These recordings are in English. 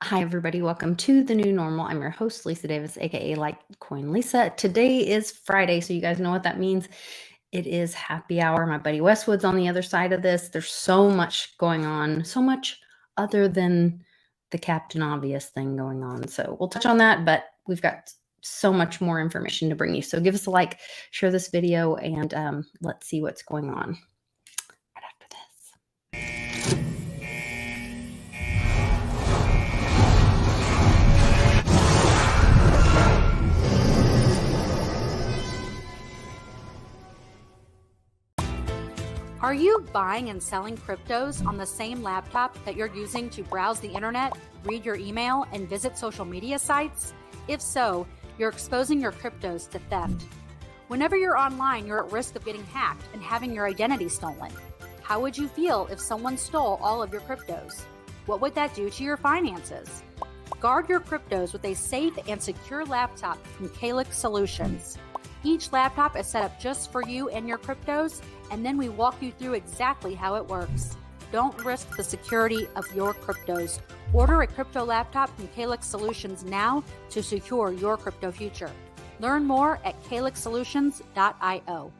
Hi, everybody. Welcome to the new normal. I'm your host, Lisa Davis, aka Litecoin Lisa. Today is Friday, so you guys know what that means. It is happy hour. My buddy Westwood's on the other side of this. There's so much going on, so much other than the Captain Obvious thing going on. So we'll touch on that, but we've got so much more information to bring you. So give us a like, share this video, and let's see what's going on right after this. Are you buying and selling cryptos on the same laptop that you're using to browse the internet, read your email, and visit social media sites? If so, you're exposing your cryptos to theft. Whenever you're online, you're at risk of getting hacked and having your identity stolen. How would you feel if someone stole all of your cryptos? What would that do to your finances? Guard your cryptos with a safe and secure laptop from Calyx Solutions. Each laptop is set up just for you and your cryptos, and then we walk you through exactly how it works. Don't risk the security of your cryptos. Order a crypto laptop from Calyx Solutions now to secure your crypto future. Learn more at calyxsolutions.io.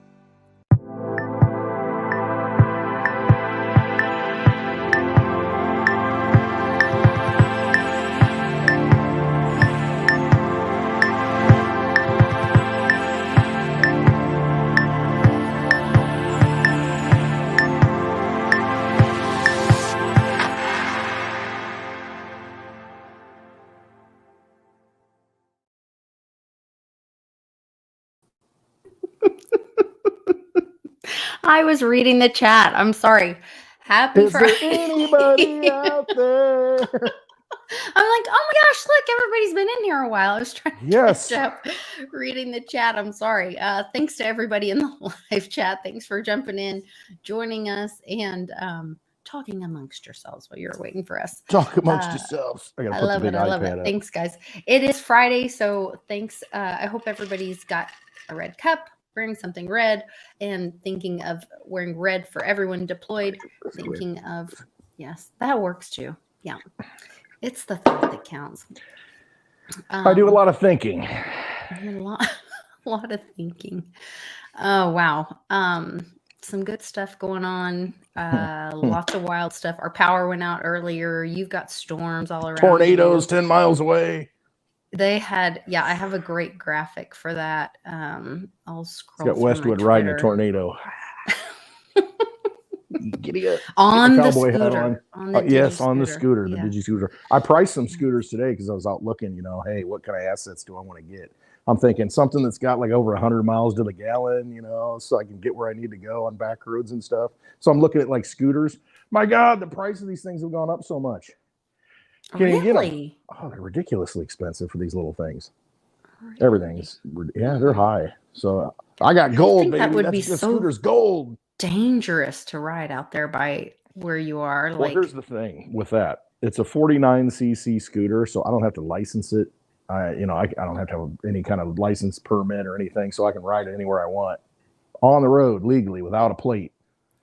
I was reading the chat. I'm sorry. Happy Friday. Is there anybody out there? I'm like, oh my gosh, look, everybody's been in here a while. I was trying to catch up reading the chat. I'm sorry. Thanks to everybody in the live chat. Thanks for jumping in, joining us, and talking amongst yourselves while you're waiting for us. Talk amongst yourselves. I love it. I love it. Thanks, guys. It is Friday, so thanks. I hope everybody's got a red cup, wearing something red, and thinking of wearing red for everyone deployed. Thinking of, yes, that works too. Yeah. It's the thought that counts. I do a lot of thinking. A lot of thinking. Oh, wow. Some good stuff going on. Lots of wild stuff. Our power went out earlier. You've got storms all around. Tornadoes 10 miles away. They had, yeah, I have a great graphic for that. I'll scroll. It's got Westwood riding a tornado. Giddy up. On the cowboy scooter. hat on. On the scooter, the Digi scooter. I priced some scooters today because I was out looking, hey, what kind of assets do I want to get? I'm thinking something that's got like over 100 miles to the gallon, so I can get where I need to go on back roads and stuff. So I'm looking at like scooters. My God, the price of these things have gone up so much. Can you get them? Oh, they're ridiculously expensive for these little things. Really? Everything's, they're high. So I got gold, baby. That would be the so scooter's gold. Dangerous to ride out there by where you are. Well, here's the thing with that. It's a 49cc scooter, so I don't have to license it. I don't have to have any kind of license permit or anything, so I can ride it anywhere I want on the road legally without a plate.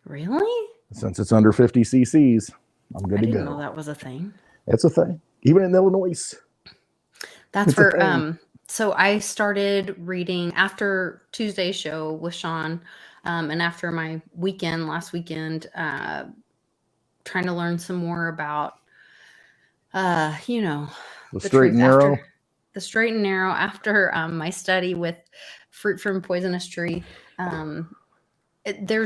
Really? Since it's under 50 cc's, I'm good to go. I didn't know that was a thing. It's a thing, even in Illinois. That's where. So I started reading after Tuesday's show with Sean, and after my last weekend, trying to learn some more about, the straight and narrow. The straight and narrow after my study with Fruit from Poisonous Tree. There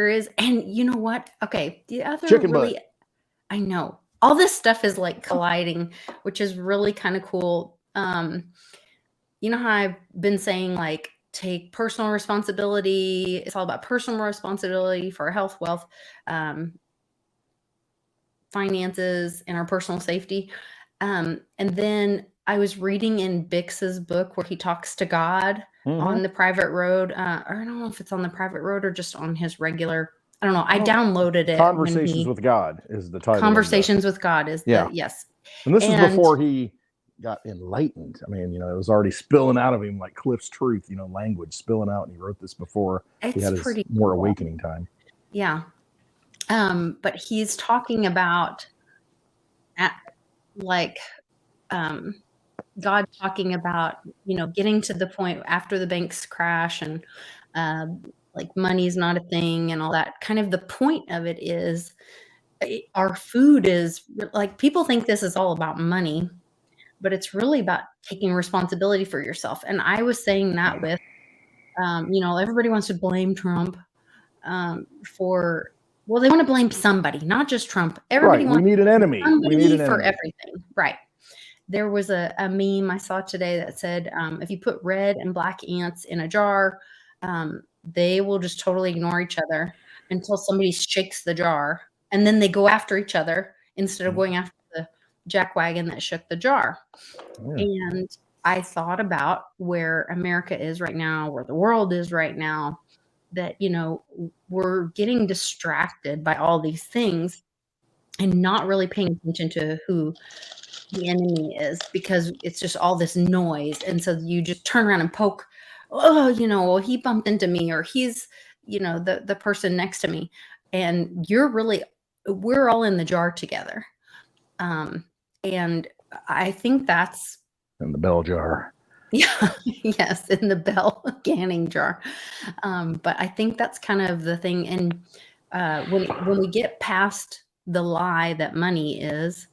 is, and you know what? Okay. The other chicken butt. I know all this stuff is like colliding, which is really kind of cool. You know how I've been saying, like, take personal responsibility. It's all about personal responsibility for our health, wealth, finances, and our personal safety. And then I was reading in Bix's book where he talks to God on the private road. Or I don't know if it's on the private road or just on his regular. I don't know. I downloaded it. Conversations with God is the title. Conversations with God is yes. And this is before he got enlightened. I mean, it was already spilling out of him like Cliff's Truth, language spilling out. And he wrote this before he had his more awakening time. Yeah. But he's talking about like God talking about, getting to the point after the banks crash and like money's not a thing and all that. Kind of the point of it is our food is like, people think this is all about money, but it's really about taking responsibility for yourself. And I was saying that with, everybody wants to blame Trump for, well, they want to blame somebody, not just Trump. Everybody right. wants We need an enemy. We need an for enemy. everything. Right. There was a meme I saw today that said, if you put red and black ants in a jar, they will just totally ignore each other until somebody shakes the jar. And then they go after each other instead of going after the jackwagon that shook the jar. Yeah. And I thought about where America is right now, where the world is right now, that, we're getting distracted by all these things and not really paying attention to who the enemy is, because it's just all this noise. And so you just turn around and poke, oh, well, he bumped into me, or he's, the person next to me. And we're all in the jar together. And I think that's in the bell jar. Yeah, yes, in the bell canning jar. But I think that's kind of the thing. And when we get past the lie that money is,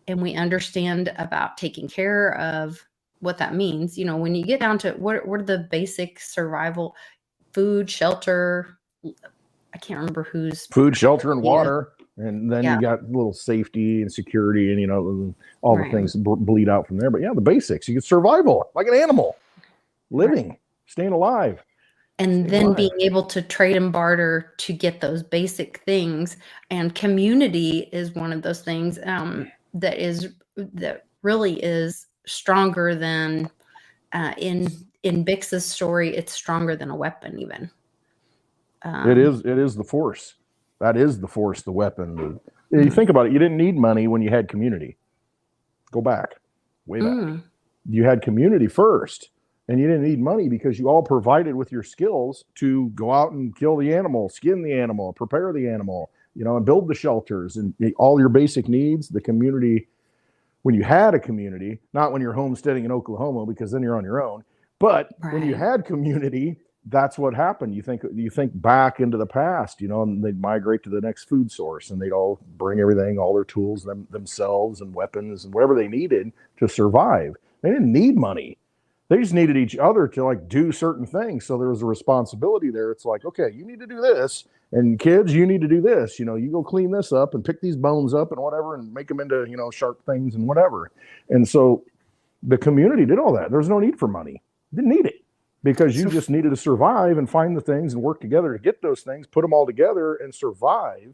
and we understand about taking care of what that means, when you get down to what are the basic survival, food, shelter, I can't remember who's food, shelter, and water. And then you got a little safety and security and, all the things bleed out from there. But yeah, the basics, you get survival like an animal, living, staying alive. And then being able to trade and barter to get those basic things. And community is one of those things that really is stronger than in Bix's story. It's stronger than a weapon even. It is the force. That is the force, the weapon. You think about it, you didn't need money when you had community. Go back, way back. You had community first, and you didn't need money because you all provided with your skills to go out and kill the animal, skin the animal, prepare the animal, and build the shelters and all your basic needs. The community, when you had a community, not when you're homesteading in Oklahoma, because then you're on your own, but when you had community, that's what happened. You think back into the past, and they'd migrate to the next food source, and they'd all bring everything, all their tools, themselves and weapons and whatever they needed to survive. They didn't need money. They just needed each other to do certain things. So there was a responsibility there. It's like, okay, you need to do this, and kids, you need to do this. You go clean this up and pick these bones up and whatever, and make them into, sharp things and whatever. And so the community did all that. There's no need for money. Didn't need it. Because you just needed to survive and find the things and work together to get those things, put them all together and survive.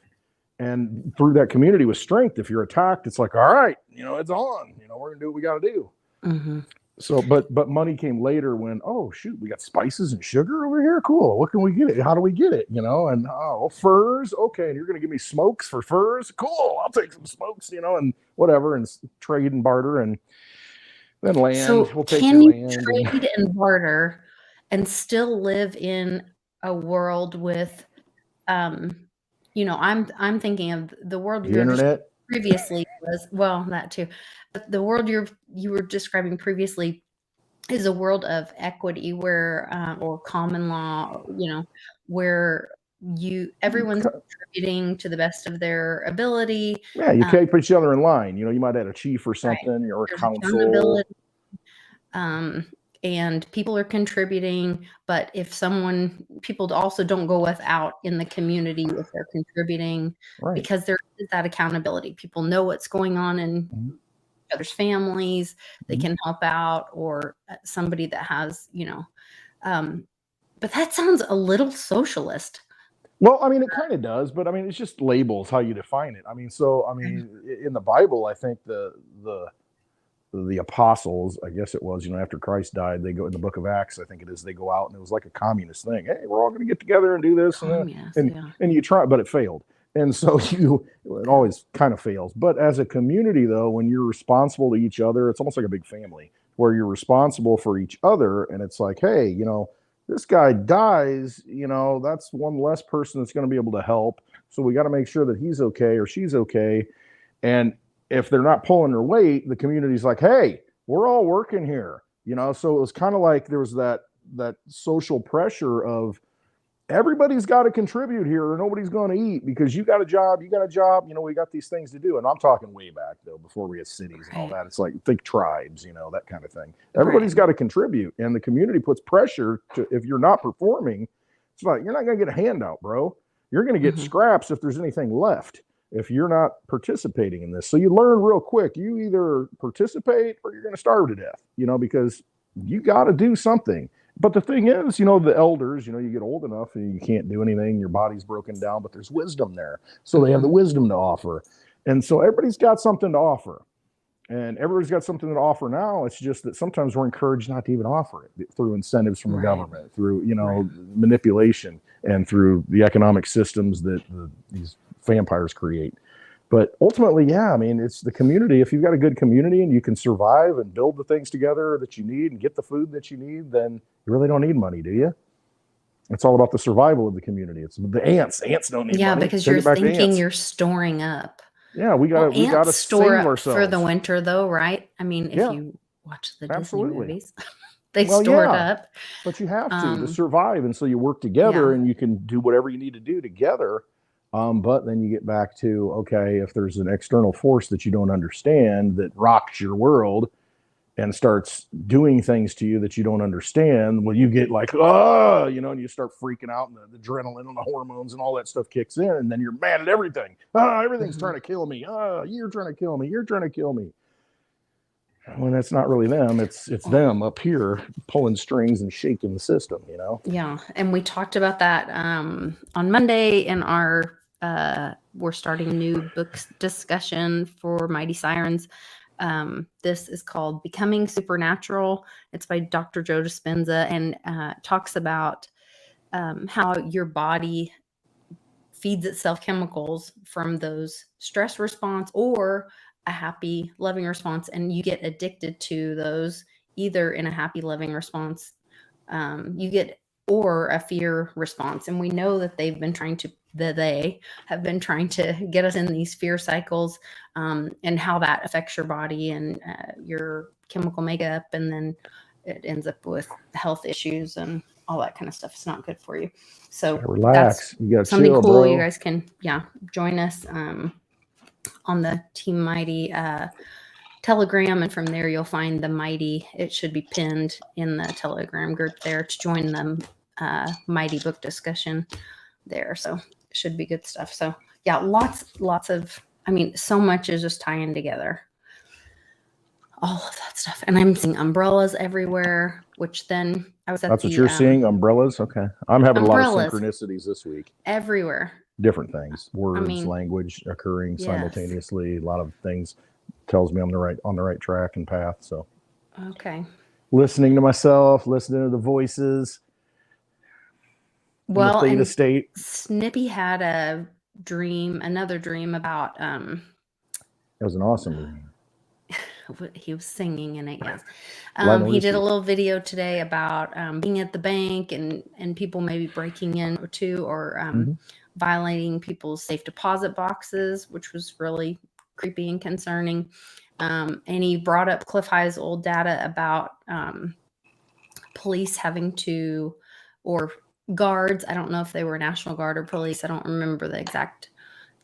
And through that community with strength, if you're attacked, it's like, all right, it's on, we're going to do what we got to do. Mm-hmm. So, but money came later when, oh, shoot, we got spices and sugar over here. Cool. What can we get it? How do we get it? And furs. Okay. And you're going to give me smokes for furs. Cool. I'll take some smokes, and whatever, and trade and barter and then land. So we'll take can you land trade and barter and still live in a world with, I'm thinking of the world the internet previously was, well, that too, but the world you were describing previously is a world of equity where, or common law, where everyone's contributing to the best of their ability. Yeah, you keep each other in line. You might have a chief or something, or a council. And people are contributing, but if people also don't go without in the community if they're contributing, because there is that accountability. People know what's going on in each other's families. They can help out, or somebody that has, but that sounds a little socialist. Well, it kind of does, but it's just labels, how you define it. In the Bible, I think the apostles, I guess it was, after Christ died, they go in the book of Acts, I think it is, they go out and it was like a communist thing. Hey, we're all going to get together and do this. And you try, but it failed. And so it always kind of fails. But as a community, though, when you're responsible to each other, it's almost like a big family where you're responsible for each other. And it's like, hey, this guy dies, that's one less person that's going to be able to help. So we got to make sure that he's okay or she's okay. And if they're not pulling their weight, the community's like, hey, we're all working here, so it was kind of like there was that social pressure of everybody's got to contribute here or nobody's going to eat because you got a job, we got these things to do. And I'm talking way back though, before we had cities and all that. It's like, think tribes, that kind of thing. Everybody's got to contribute, and the community puts pressure to, if you're not performing, it's like, you're not going to get a handout, bro. You're going to get scraps if there's anything left, if you're not participating in this. So you learn real quick, you either participate or you're going to starve to death, because you got to do something. But the thing is, the elders, you get old enough and you can't do anything, your body's broken down, but there's wisdom there. So they have the wisdom to offer. And so everybody's got something to offer. And everybody's got something to offer now. It's just that sometimes we're encouraged not to even offer it through incentives from the government, through, manipulation, and through the economic systems that these vampires create. But ultimately, it's the community. If you've got a good community and you can survive and build the things together that you need and get the food that you need, then you really don't need money, do you? It's all about the survival of the community. It's the ants. Ants don't need money. Yeah, because you're thinking you're storing up. Yeah, we got to store save up ourselves for the winter, though, right? I mean, if you watch the Disney movies, they store it up. But you have to survive, and so you work together, and you can do whatever you need to do together. But then you get back to, okay, if there's an external force that you don't understand that rocks your world and starts doing things to you that you don't understand, well, you get like, and you start freaking out, and the adrenaline and the hormones and all that stuff kicks in, and then you're mad at everything. Everything's trying to kill me. You're trying to kill me. You're trying to kill me. When it's not really them, it's them up here pulling strings and shaking the system, Yeah, and we talked about that on Monday in our we're starting a new book discussion for Mighty Sirens. This is called Becoming Supernatural. It's by Dr. Joe Dispenza, and talks about how your body feeds itself chemicals from those stress response or a happy, loving response, and you get addicted to those either in a happy, loving response, or a fear response. And we know that they have been trying to get us in these fear cycles, and how that affects your body and your chemical makeup. And then it ends up with health issues and all that kind of stuff. It's not good for you. So relax. You got something chill, cool. bro. You guys can, join us on the Team Mighty Telegram, and from there you'll find the Mighty. It should be pinned in the Telegram group there to join the Mighty book discussion there. So it should be good stuff. So lots of, so much is just tying together. All of that stuff. And I'm seeing umbrellas everywhere, which then I was at That's what you're seeing, umbrellas? Okay. I'm having a lot of synchronicities this week. Everywhere. Different things, words, language occurring simultaneously. A lot of things tells me I'm on the right track and path. So, okay. Listening to myself, listening to the voices. Well, the theta state. Snippy had another dream about. It was an awesome dream. He was singing in it, yes. He did a little video today about being at the bank and people maybe breaking in or violating people's safe deposit boxes, which was really creepy and concerning. And he brought up Cliff High's old data about police having to, or guards, I don't know if they were National Guard or police, I don't remember the exact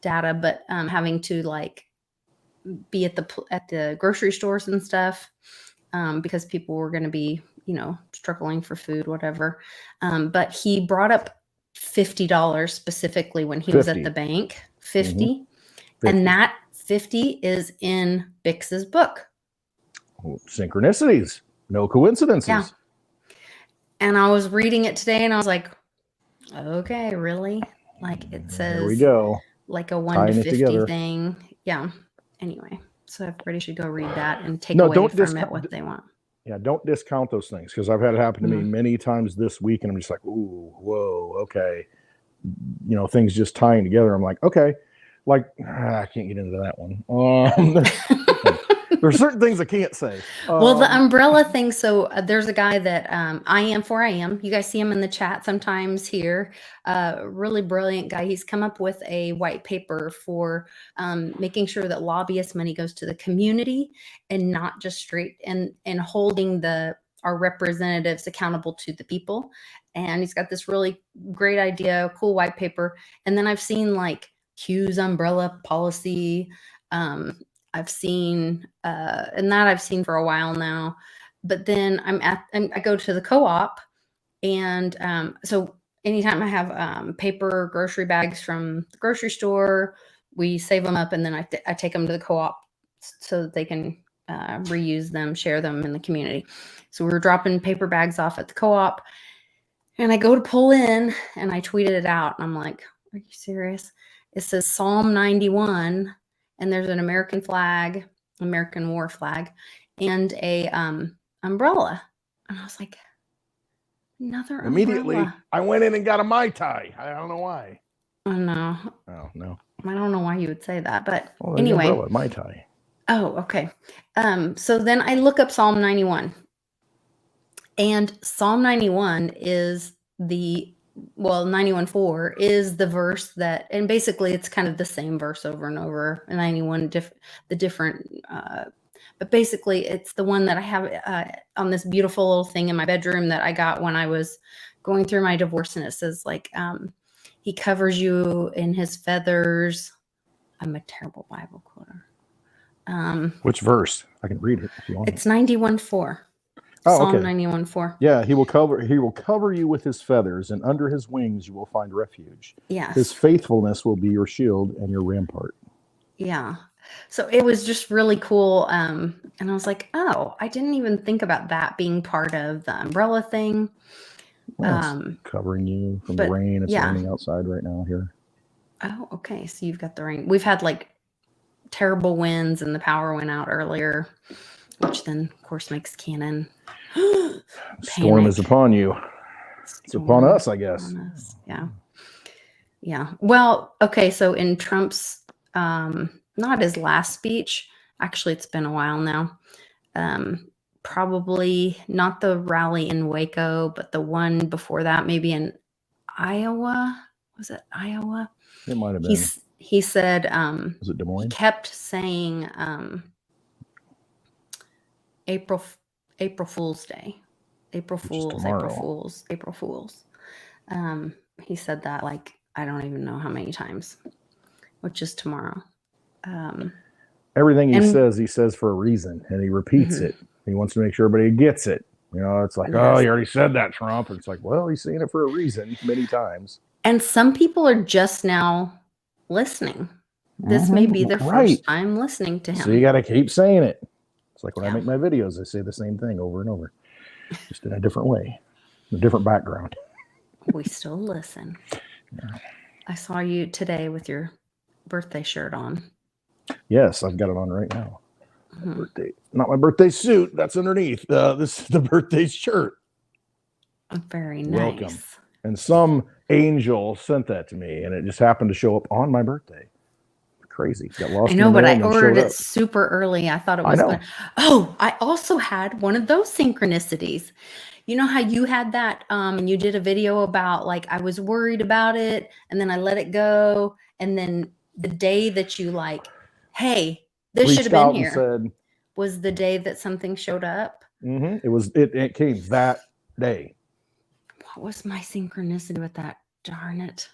data, but having to be at the grocery stores and stuff, because people were going to be, struggling for food, whatever. But he brought up $50 specifically when he was at the bank, 50. And that 50 is in Bix's book. Synchronicities, no coincidences. Yeah. And I was reading it today and I was like, okay, really? It says, here we go. A 1 to 50 thing. Yeah. Anyway, so everybody should go read that and take away from it what they want. Yeah, don't discount those things, because I've had it happen to me many times this week, and I'm just like, ooh, whoa, okay. Things just tying together. I'm like, okay, I can't get into that one. There's certain things I can't say. Well, the umbrella thing. So there's a guy that I am. You guys see him in the chat sometimes here. Really brilliant guy. He's come up with a white paper for making sure that lobbyist money goes to the community and not just straight and holding our representatives accountable to the people. And he's got this really great idea, cool white paper. And then I've seen like Q's umbrella policy. I've seen, and that I've seen for a while now, but then I go to the co-op, and so anytime I have paper grocery bags from the grocery store, we save them up, and then I take them to the co-op so that they can reuse them, share them in the community. So we were dropping paper bags off at the co-op, and I go to pull in, and I tweeted it out, and I'm like, are you serious? It says Psalm 91. And there's an American flag, American war flag, and a umbrella. And I was like, another immediately umbrella. I went in and got a Mai Tai. I don't know why. Oh no. Oh no. I don't know why you would say that, but anyway. Umbrella, Mai Tai. Oh, okay. So then I look up Psalm 91. And Psalm 91 is 91:4 is the verse that, and basically it's kind of the same verse over and over. 91 but basically it's the one that I have on this beautiful little thing in my bedroom that I got when I was going through my divorce, and it says like he covers you in his feathers. I'm a terrible Bible quoter. Which verse? I can read it if you want. It's 91:4. Oh, Psalm okay. 91:4. Yeah, he will cover you with his feathers, and under his wings you will find refuge. Yes. His faithfulness will be your shield and your rampart. Yeah. So it was just really cool. And I was like, oh, I didn't even think about that being part of the umbrella thing. Well, covering you from the rain. It's raining outside right now here. Oh, okay. So you've got the rain. We've had like terrible winds, and the power went out earlier, which then of course makes Canon storm is upon you. It's upon us, I guess. Yeah. Well, okay. So in Trump's, not his last speech, actually it's been a while now. Probably not the rally in Waco, but the one before that, maybe in Iowa. Was it Iowa? It might have been. He said, was it Des Moines? He kept saying, April Fool's Day. April Fools. He said that like, I don't even know how many times, which is tomorrow. Everything he says for a reason, and he repeats it. He wants to make sure everybody gets it. You know, it's like, oh, you already said that, Trump. And it's like, well, he's saying it for a reason many times. And some people are just now listening. This may be their first time listening to him. So you got to keep saying it. It's like when I make my videos, I say the same thing over and over, just in a different way, a different background. We still listen. Yeah. I saw you today with your birthday shirt on. Yes, I've got it on right now. Birthday, not my birthday suit. That's underneath. This is the birthday shirt. Very nice. Welcome. And some angel sent that to me, and it just happened to show up on my birthday. Crazy. Got lost. I know, but I ordered it super early. I thought it was fun. Oh, I also had one of those synchronicities. You know how you had that, and you did a video about like, I was worried about it, and then I let it go. And then the day that you like, hey, this should have been here, was the day that something showed up. It came that day. What was my synchronicity with that? Darn it.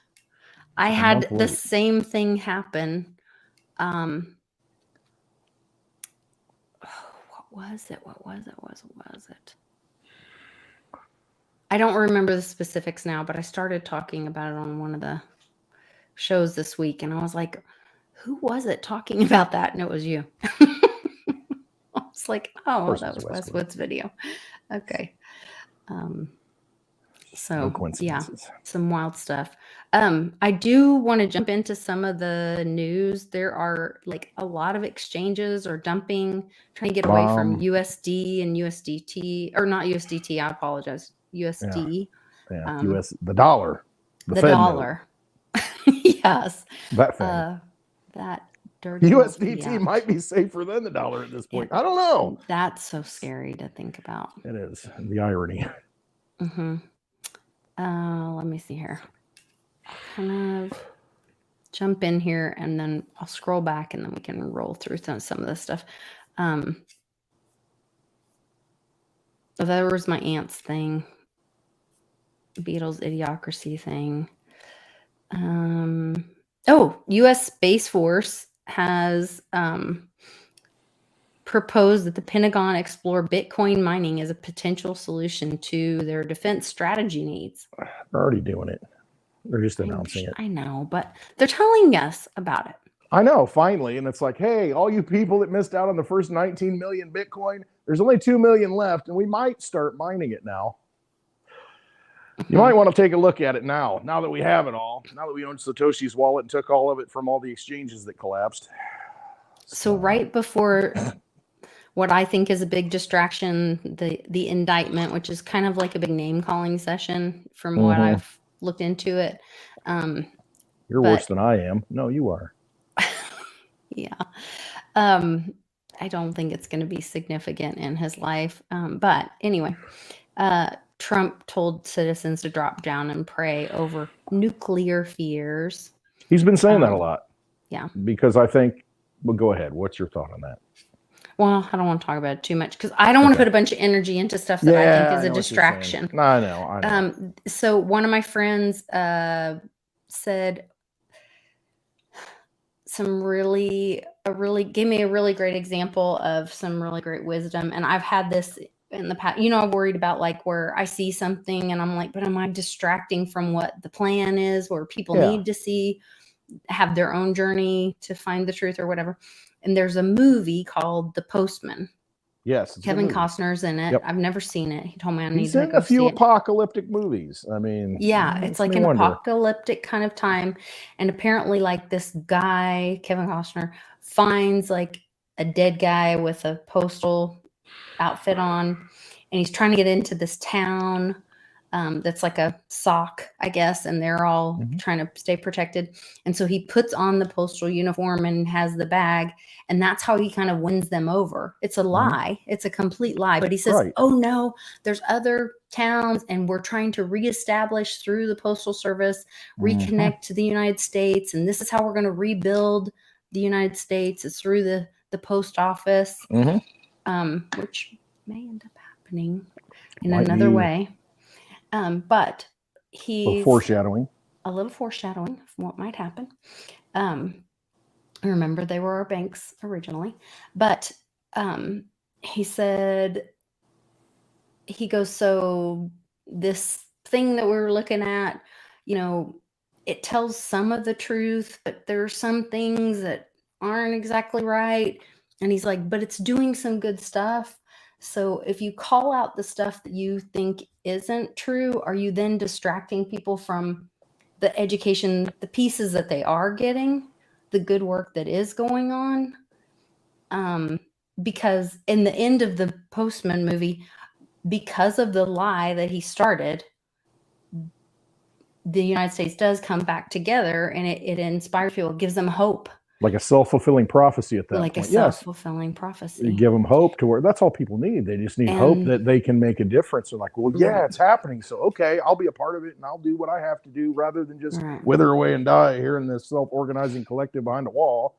I had the same thing happen. What was it? What was it? I don't remember the specifics now, but I started talking about it on one of the shows this week, and I was like, who was it talking about that? And it was you. I was like, oh, that was Westwood's video. Okay. So yeah, some wild stuff. I do want to jump into some of the news. There are like a lot of exchanges are dumping, trying to get away from USD and USDT, or not USDT. I apologize. USD. Yeah. The dollar. The dollar. Yes. That thing. Dirty USDT might be safer than the dollar at this point. I don't know. That's so scary to think about. It is. The irony. Mm-hmm. Let me see here. I'll kind of jump in here and then I'll scroll back and then we can roll through some of this stuff. So there was my aunt's thing. Beatles Idiocracy thing. U.S. Space Force has proposed that the Pentagon explore Bitcoin mining as a potential solution to their defense strategy needs. They're already doing it. They're just announcing it. I know, but they're telling us about it. I know, finally. And it's like, hey, all you people that missed out on the first 19 million Bitcoin, there's only 2 million left, and we might start mining it now. You might want to take a look at it now that we have it all, now that we own Satoshi's wallet and took all of it from all the exchanges that collapsed. So right before what I think is a big distraction, the indictment, which is kind of like a big name calling session from what I've looked into it. You're worse than I am. No, you are. Yeah. I don't think it's going to be significant in his life. But anyway, Trump told citizens to drop down and pray over nuclear fears. He's been saying that a lot. Yeah. Because I think, well, go ahead. What's your thought on that? Well, I don't want to talk about it too much because I don't want to put a bunch of energy into stuff that I think is a distraction. I know. So one of my friends said gave me a really great example of some really great wisdom. And I've had this in the past, I'm worried about like where I see something and I'm like, but am I distracting from what the plan is, where people need to have their own journey to find the truth or whatever. And there's a movie called The Postman. Yes. Kevin Costner's in it. Yep. I've never seen it. He told me I need He's to in go a few see apocalyptic movies. I mean, yeah, it's like an apocalyptic kind of time. And apparently like this guy, Kevin Costner, finds like a dead guy with a postal outfit on, and he's trying to get into this town that's like a sock, I guess, and they're all trying to stay protected. And so he puts on the postal uniform and has the bag, and that's how he kind of wins them over. It's a lie. It's a complete lie. But he says, oh no, there's other towns, and we're trying to reestablish through the Postal Service, reconnect to the United States, and this is how we're going to rebuild the United States. It's through the post office, which may end up happening in another way. But he's a little foreshadowing of what might happen. Remember, they were our banks originally, but he said, he goes, so this thing that we're looking at, it tells some of the truth, but there are some things that aren't exactly right. And he's like, but it's doing some good stuff. So if you call out the stuff that you think isn't true, are you then distracting people from the education, the pieces that they are getting, the good work that is going on? Because in the end of the Postman movie, because of the lie that he started, the United States does come back together, and it inspires people, gives them hope. Like a self-fulfilling prophecy at that point. Like a self-fulfilling prophecy. You give them hope to where that's all people need. They just need hope that they can make a difference. They're like, well, yeah, it's happening. So, okay, I'll be a part of it and I'll do what I have to do rather than just wither away and die here in this self-organizing collective behind a wall.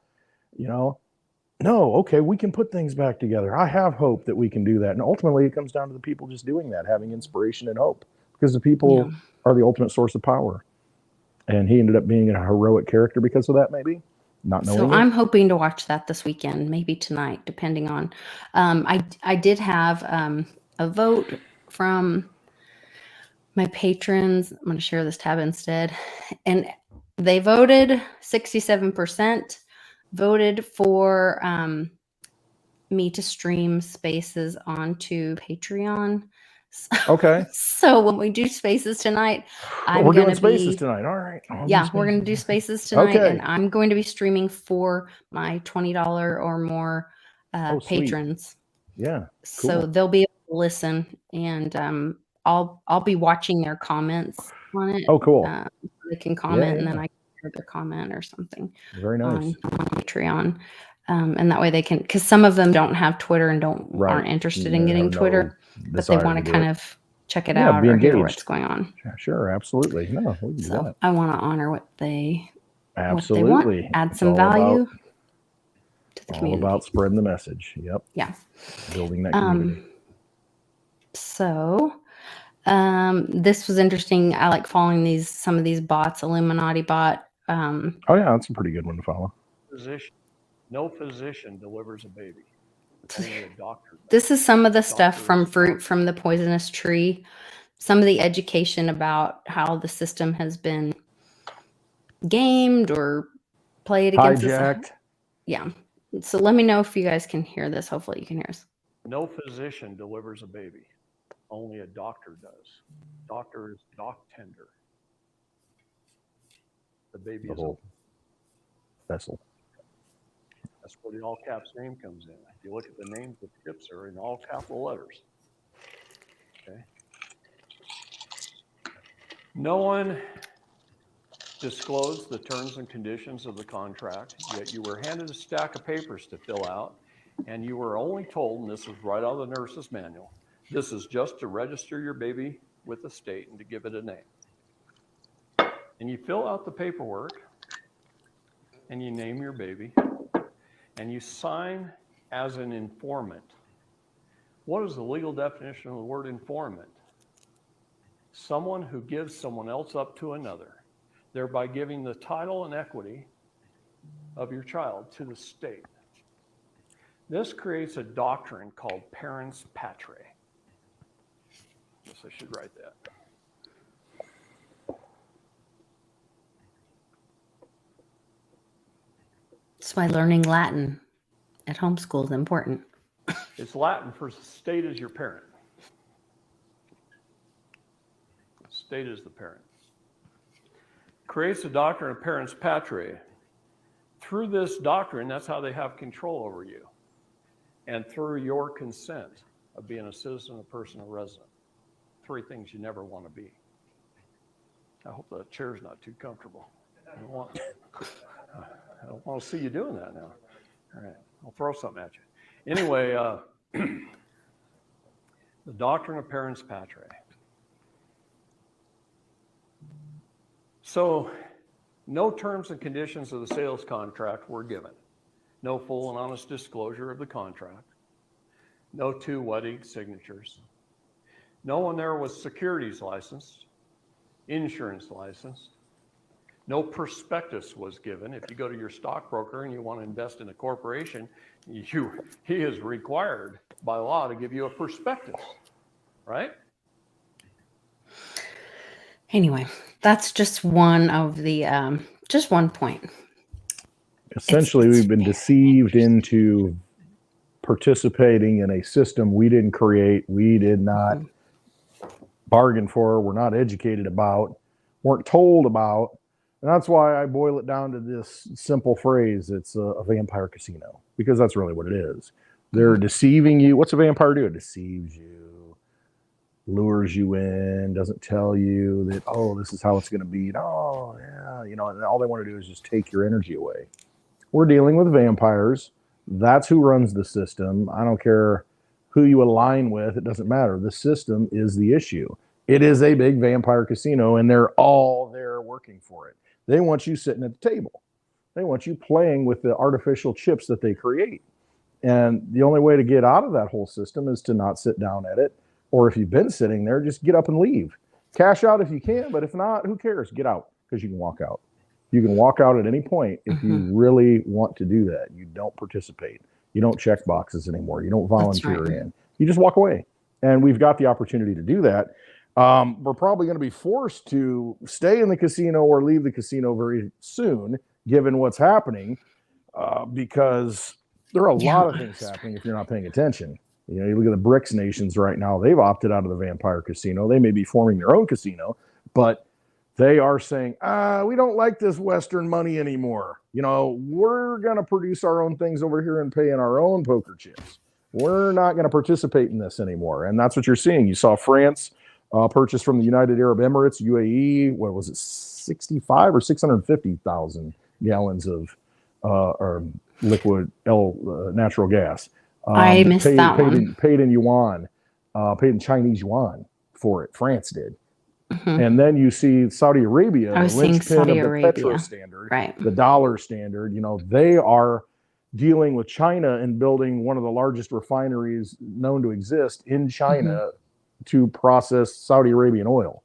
No, okay, we can put things back together. I have hope that we can do that. And ultimately it comes down to the people just doing that, having inspiration and hope, because the people are the ultimate source of power. And he ended up being a heroic character because of that, maybe. Not knowing so I'm hoping to watch that this weekend, maybe tonight, depending on. I did have a vote from my patrons. I'm going to share this tab instead. And they voted, 67% voted for me to stream spaces onto Patreon. Okay. So when we do spaces tonight, we're doing spaces tonight. All right. We're going to do spaces tonight, and I'm going to be streaming for my $20 or more patrons. Yeah. Cool. So they'll be able to listen, and I'll be watching their comments on it. Oh, cool. They can comment, and then I can their comment or something. Very nice. On Patreon. And that way they can, because some of them don't have Twitter and aren't interested in getting Twitter, but they want to kind of check it out or hear what's going on. Sure, absolutely. No, we can do that. I want to honor what they absolutely want, add some value to the community. All about spreading the message. Yep. Yeah. Building that community. So this was interesting. I like following some of these bots, Illuminati bot. Oh yeah, that's a pretty good one to follow. No physician delivers a baby. Only a doctor does. This is some of the stuff from Fruit from the Poisonous Tree. Some of the education about how the system has been gamed or played against hijacked. Yeah. So let me know if you guys can hear this. Hopefully you can hear us. No physician delivers a baby. Only a doctor does. Doctor is doc tender. The baby is a vessel. That's where the all caps name comes in. If you look at the names, the chips are in all capital letters. Okay. No one disclosed the terms and conditions of the contract, yet you were handed a stack of papers to fill out, and you were only told, and this was right out of the nurse's manual, this is just to register your baby with the state and to give it a name. And you fill out the paperwork, and you name your baby, and you sign as an informant. What is the legal definition of the word informant? Someone who gives someone else up to another, thereby giving the title and equity of your child to the state. This creates a doctrine called parens patriae. Guess I should write that. That's why learning Latin at homeschool is important. It's Latin for state is your parent. State is the parent. Creates the doctrine of parens patriae. Through this doctrine, that's how they have control over you. And through your consent of being a citizen, a person, a resident. 3 things you never want to be. I hope the chair's not too comfortable. I don't want to see you doing that now. All right, I'll throw something at you. Anyway, the doctrine of parens patriae. So, no terms and conditions of the sales contract were given. No full and honest disclosure of the contract. No 2 wedding signatures. No one there was securities licensed, insurance licensed. No prospectus was given. If you go to your stockbroker and you want to invest in a corporation, he is required by law to give you a prospectus, right? Anyway, that's just one of the, just one point. Essentially, we've been deceived into participating in a system we didn't create, we did not bargain for, we're not educated about, weren't told about. And that's why I boil it down to this simple phrase. It's a vampire casino, because that's really what it is. They're deceiving you. What's a vampire do? It deceives you, lures you in, doesn't tell you that, oh, this is how it's going to be. Oh, yeah, and all they want to do is just take your energy away. We're dealing with vampires. That's who runs the system. I don't care who you align with. It doesn't matter. The system is the issue. It is a big vampire casino, and they're all there working for it. They want you sitting at the table. They want you playing with the artificial chips that they create. And the only way to get out of that whole system is to not sit down at it. Or if you've been sitting there, just get up and leave. Cash out if you can, but if not, who cares? Get out, because you can walk out. You can walk out at any point if you really want to do that. You don't participate. You don't check boxes anymore. You don't volunteer in. You just walk away. And we've got the opportunity to do that. We're probably going to be forced to stay in the casino or leave the casino very soon, given what's happening, because there are a lot of things happening if you're not paying attention. You look at the BRICS nations right now, they've opted out of the vampire casino. They may be forming their own casino, but they are saying, we don't like this Western money anymore. We're going to produce our own things over here and pay in our own poker chips. We're not going to participate in this anymore. And that's what you're seeing. You saw France purchase from the United Arab Emirates, UAE, what was it, 665 or 650,000 gallons of or liquid natural gas. I missed that one. Paid in yuan, paid in Chinese yuan for it. France did. Mm-hmm. And then you see Saudi Arabia, the linchpin of the petro standard, right, the dollar standard. You know, they are dealing with China and building one of the largest refineries known to exist in China to process Saudi Arabian oil.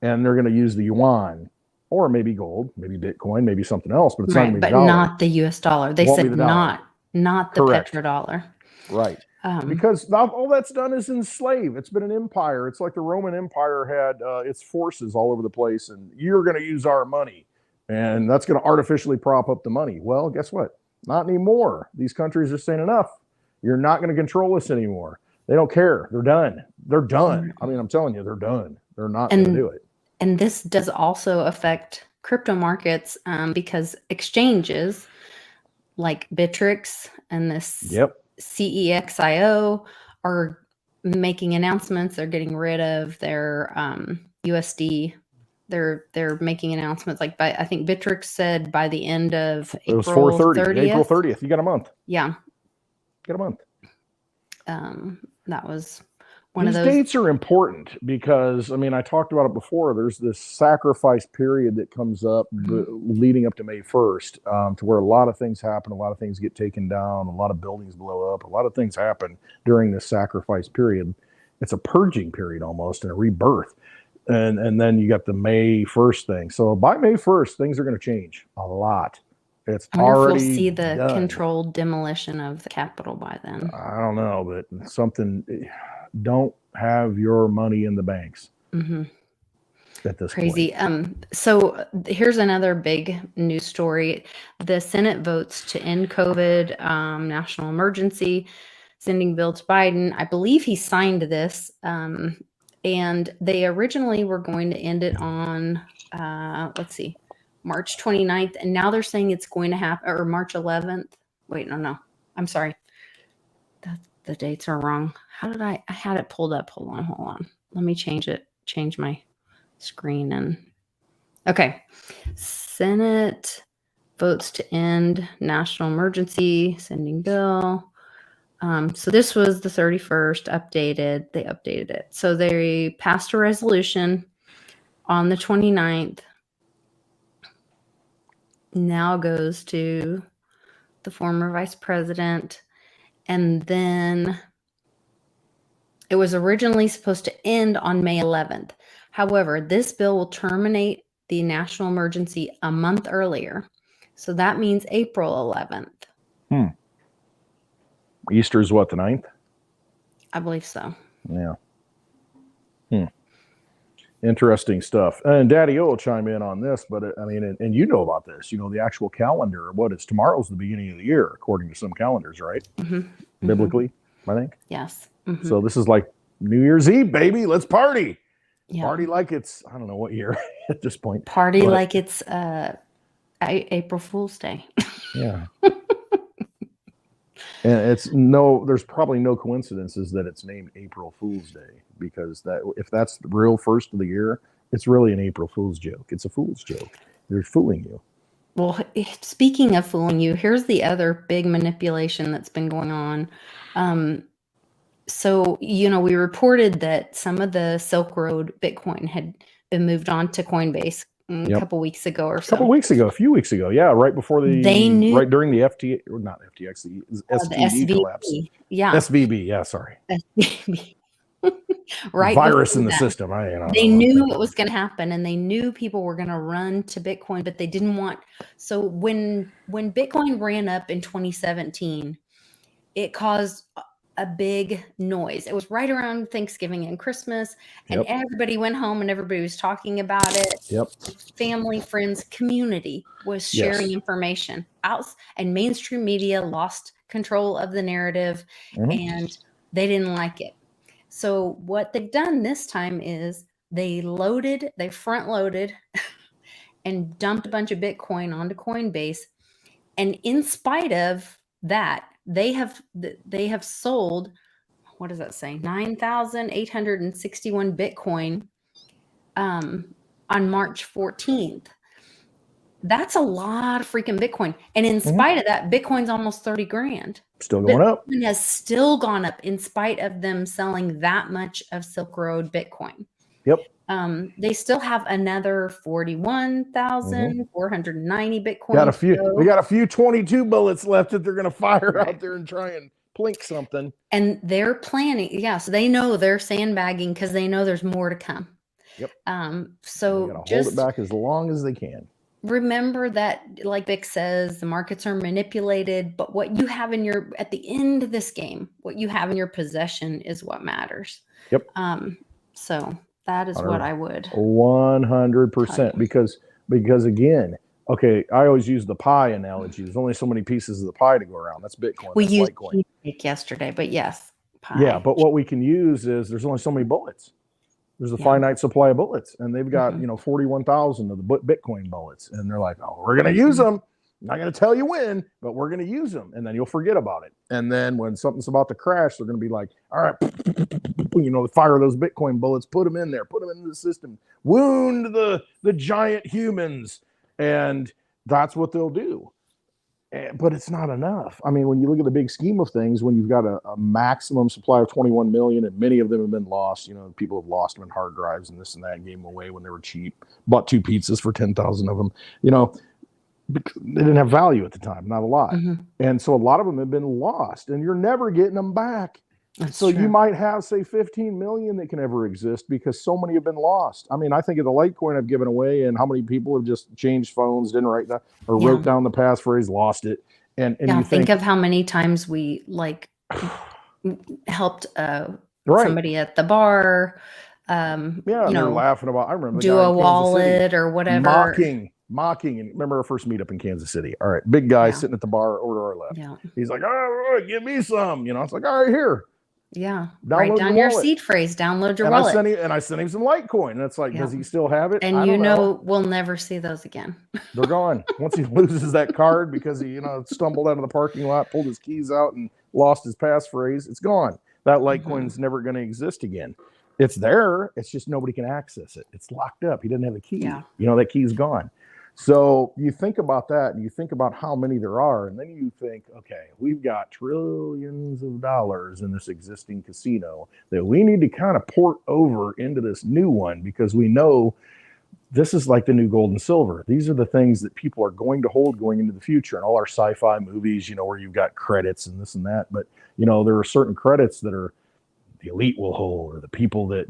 And they're going to use the yuan, or maybe gold, maybe Bitcoin, maybe something else, but it's not going to be the dollar. Not the US dollar. They said not the petrodollar. Right. Because all that's done is enslave. It's been an empire. It's like the Roman Empire had its forces all over the place, and you're going to use our money, and that's going to artificially prop up the money. Well, guess what? Not anymore. These countries are saying enough. You're not going to control us anymore. They don't care. They're done. They're done. I mean, I'm telling you, they're done. They're not going to do it. And this does also affect crypto markets because exchanges like Bittrex and this CEXIO are making announcements. They're getting rid of their USD. They're making announcements like I think Bittrex said by the end of April 30th. April 30th. You got a month. Yeah. Got a month. That was one of those. These dates are important because, I mean, I talked about it before. There's this sacrifice period that comes up leading up to May 1st, to where a lot of things happen, a lot of things get taken down, a lot of buildings blow up, a lot of things happen during this sacrifice period. It's a purging period almost and a rebirth. And then you got the May 1st thing. So by May 1st, things are going to change a lot. It's already we'll see the done. Controlled demolition of the Capitol by then. I don't know, but something. Don't have your money in the banks at this crazy point. So here's another big news story. The Senate votes to end COVID national emergency, sending bill to Biden. I believe he signed this, and they originally were going to end it on March 29th, and now they're saying it's going to happen, or March 11th. Wait, no, I'm sorry. The dates are wrong. How did I had it pulled up. Hold on. Let me change my screen. Okay. Senate votes to end national emergency, sending bill. So this was the 31st updated. They updated it. So they passed a resolution on the 29th. Now goes to the former vice president. And then it was originally supposed to end on May 11th. However, this bill will terminate the national emergency a month earlier. So that means April 11th. Easter is what, the 9th? I believe so. Yeah. Interesting stuff. And Daddy O will chime in on this, but I mean, and you know about this, the actual calendar, tomorrow's the beginning of the year, according to some calendars, right? Biblically, I think. Yes. So this is like New Year's Eve, baby. Let's party. Yeah. Party like it's, I don't know what year at this point. Party like it's April Fool's Day. Yeah. And there's probably no coincidences that it's named April Fool's Day, because if that's the real first of the year, it's really an April Fool's joke. It's a fool's joke. They're fooling you. Well, speaking of fooling you, here's the other big manipulation that's been going on. So, we reported that some of the Silk Road Bitcoin had been moved on to Coinbase a couple weeks ago or so. A few weeks ago. Yeah. Right before right during the not FTX, the SVB collapse. Yeah. SVB. Yeah. Sorry. SVB. Right. Virus in the system. They knew it was going to happen, and they knew people were going to run to Bitcoin, but they didn't want. So when Bitcoin ran up in 2017, it caused a big noise. It was right around Thanksgiving and Christmas, and everybody went home and everybody was talking about it. Family, friends, community was sharing information out, and mainstream media lost control of the narrative, and they didn't like it. So what they've done this time is they front loaded and dumped a bunch of Bitcoin onto Coinbase. And in spite of that, they have sold, what does that say? 9,861 Bitcoin on March 14th. That's a lot of freaking Bitcoin. And in spite of that, Bitcoin's almost 30 grand. Still going up. Bitcoin has still gone up in spite of them selling that much of Silk Road Bitcoin. Yep. They still have another 41,490 Bitcoin. We got a few 22 bullets left that they're going to fire out there and try and plink something. And they're planning. Yeah. So they know they're sandbagging because they know there's more to come. Yep. So they got to hold it back as long as they can. Remember that, like Vic says, the markets are manipulated, but what you have at the end of this game, what you have in your possession is what matters. Yep. So that is what I would. 100%. Because again, okay, I always use the pie analogy. There's only so many pieces of the pie to go around. That's Bitcoin. We used Litecoin. Yesterday, but yes. Pie. Yeah, but what we can use is there's only so many bullets. There's a finite supply of bullets, and they've got 41,000 of the Bitcoin bullets, and they're like, "Oh, we're going to use them. I'm not going to tell you when, but we're going to use them." And then you'll forget about it. And then when something's about to crash, they're going to be like, "All right, fire those Bitcoin bullets, put them in there, put them into the system, wound the giant humans," and that's what they'll do. But it's not enough. I mean, when you look at the big scheme of things, when you've got a maximum supply of 21 million and many of them have been lost, people have lost them in hard drives and this and that, gave them away when they were cheap, bought 2 pizzas for 10,000 of them, they didn't have value at the time, not a lot. And so a lot of them have been lost and you're never getting them back. That's so true. You might have, say, 15 million that can ever exist because so many have been lost. I mean, I think of the Litecoin I've given away and how many people have just changed phones, didn't write that, or wrote down the passphrase, lost it. And you think of how many times we helped somebody at the bar. They're laughing about. I remember do a wallet or whatever. Mocking. And remember our first meetup in Kansas City. All right, big guy sitting at the bar over to our left. Yeah. He's like, "Oh, give me some." It's like, "All right, here." Yeah. Write down your seed phrase. Download your wallet. I sent him some Litecoin. And it's like, does he still have it? And we'll never see those again. They're gone. Once he loses that card because he, stumbled out of the parking lot, pulled his keys out and lost his passphrase, it's gone. That Litecoin's never going to exist again. It's there. It's just nobody can access it. It's locked up. He doesn't have a key. Yeah. That key's gone. So you think about that and you think about how many there are, and then you think, okay, we've got trillions of dollars in this existing casino that we need to kind of port over into this new one because we know this is like the new gold and silver. These are the things that people are going to hold going into the future. And all our sci-fi movies, where you've got credits and this and that, but there are certain credits that are the elite will hold, or the people that,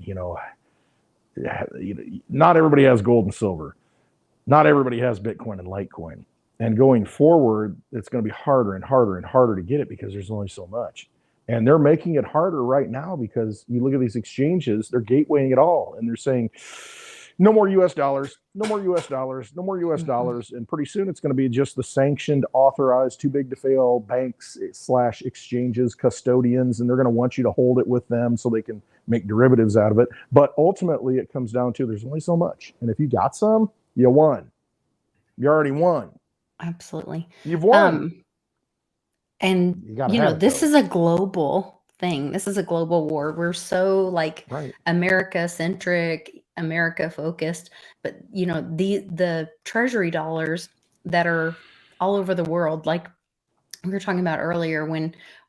not everybody has gold and silver. Not everybody has Bitcoin and Litecoin. And going forward, it's going to be harder and harder and harder to get it because there's only so much. And they're making it harder right now because you look at these exchanges, they're gatewaying it all. And they're saying, no more US dollars, no more US dollars, no more US dollars. And pretty soon it's going to be just the sanctioned, authorized, too big to fail banks / exchanges, custodians. And they're going to want you to hold it with them so they can make derivatives out of it. But ultimately it comes down to there's only so much. And if you got some, you won. You already won. Absolutely. You've won. And this is a global thing. This is a global war. We're so America centric, America focused, but the treasury dollars that are all over the world, like we were talking about earlier,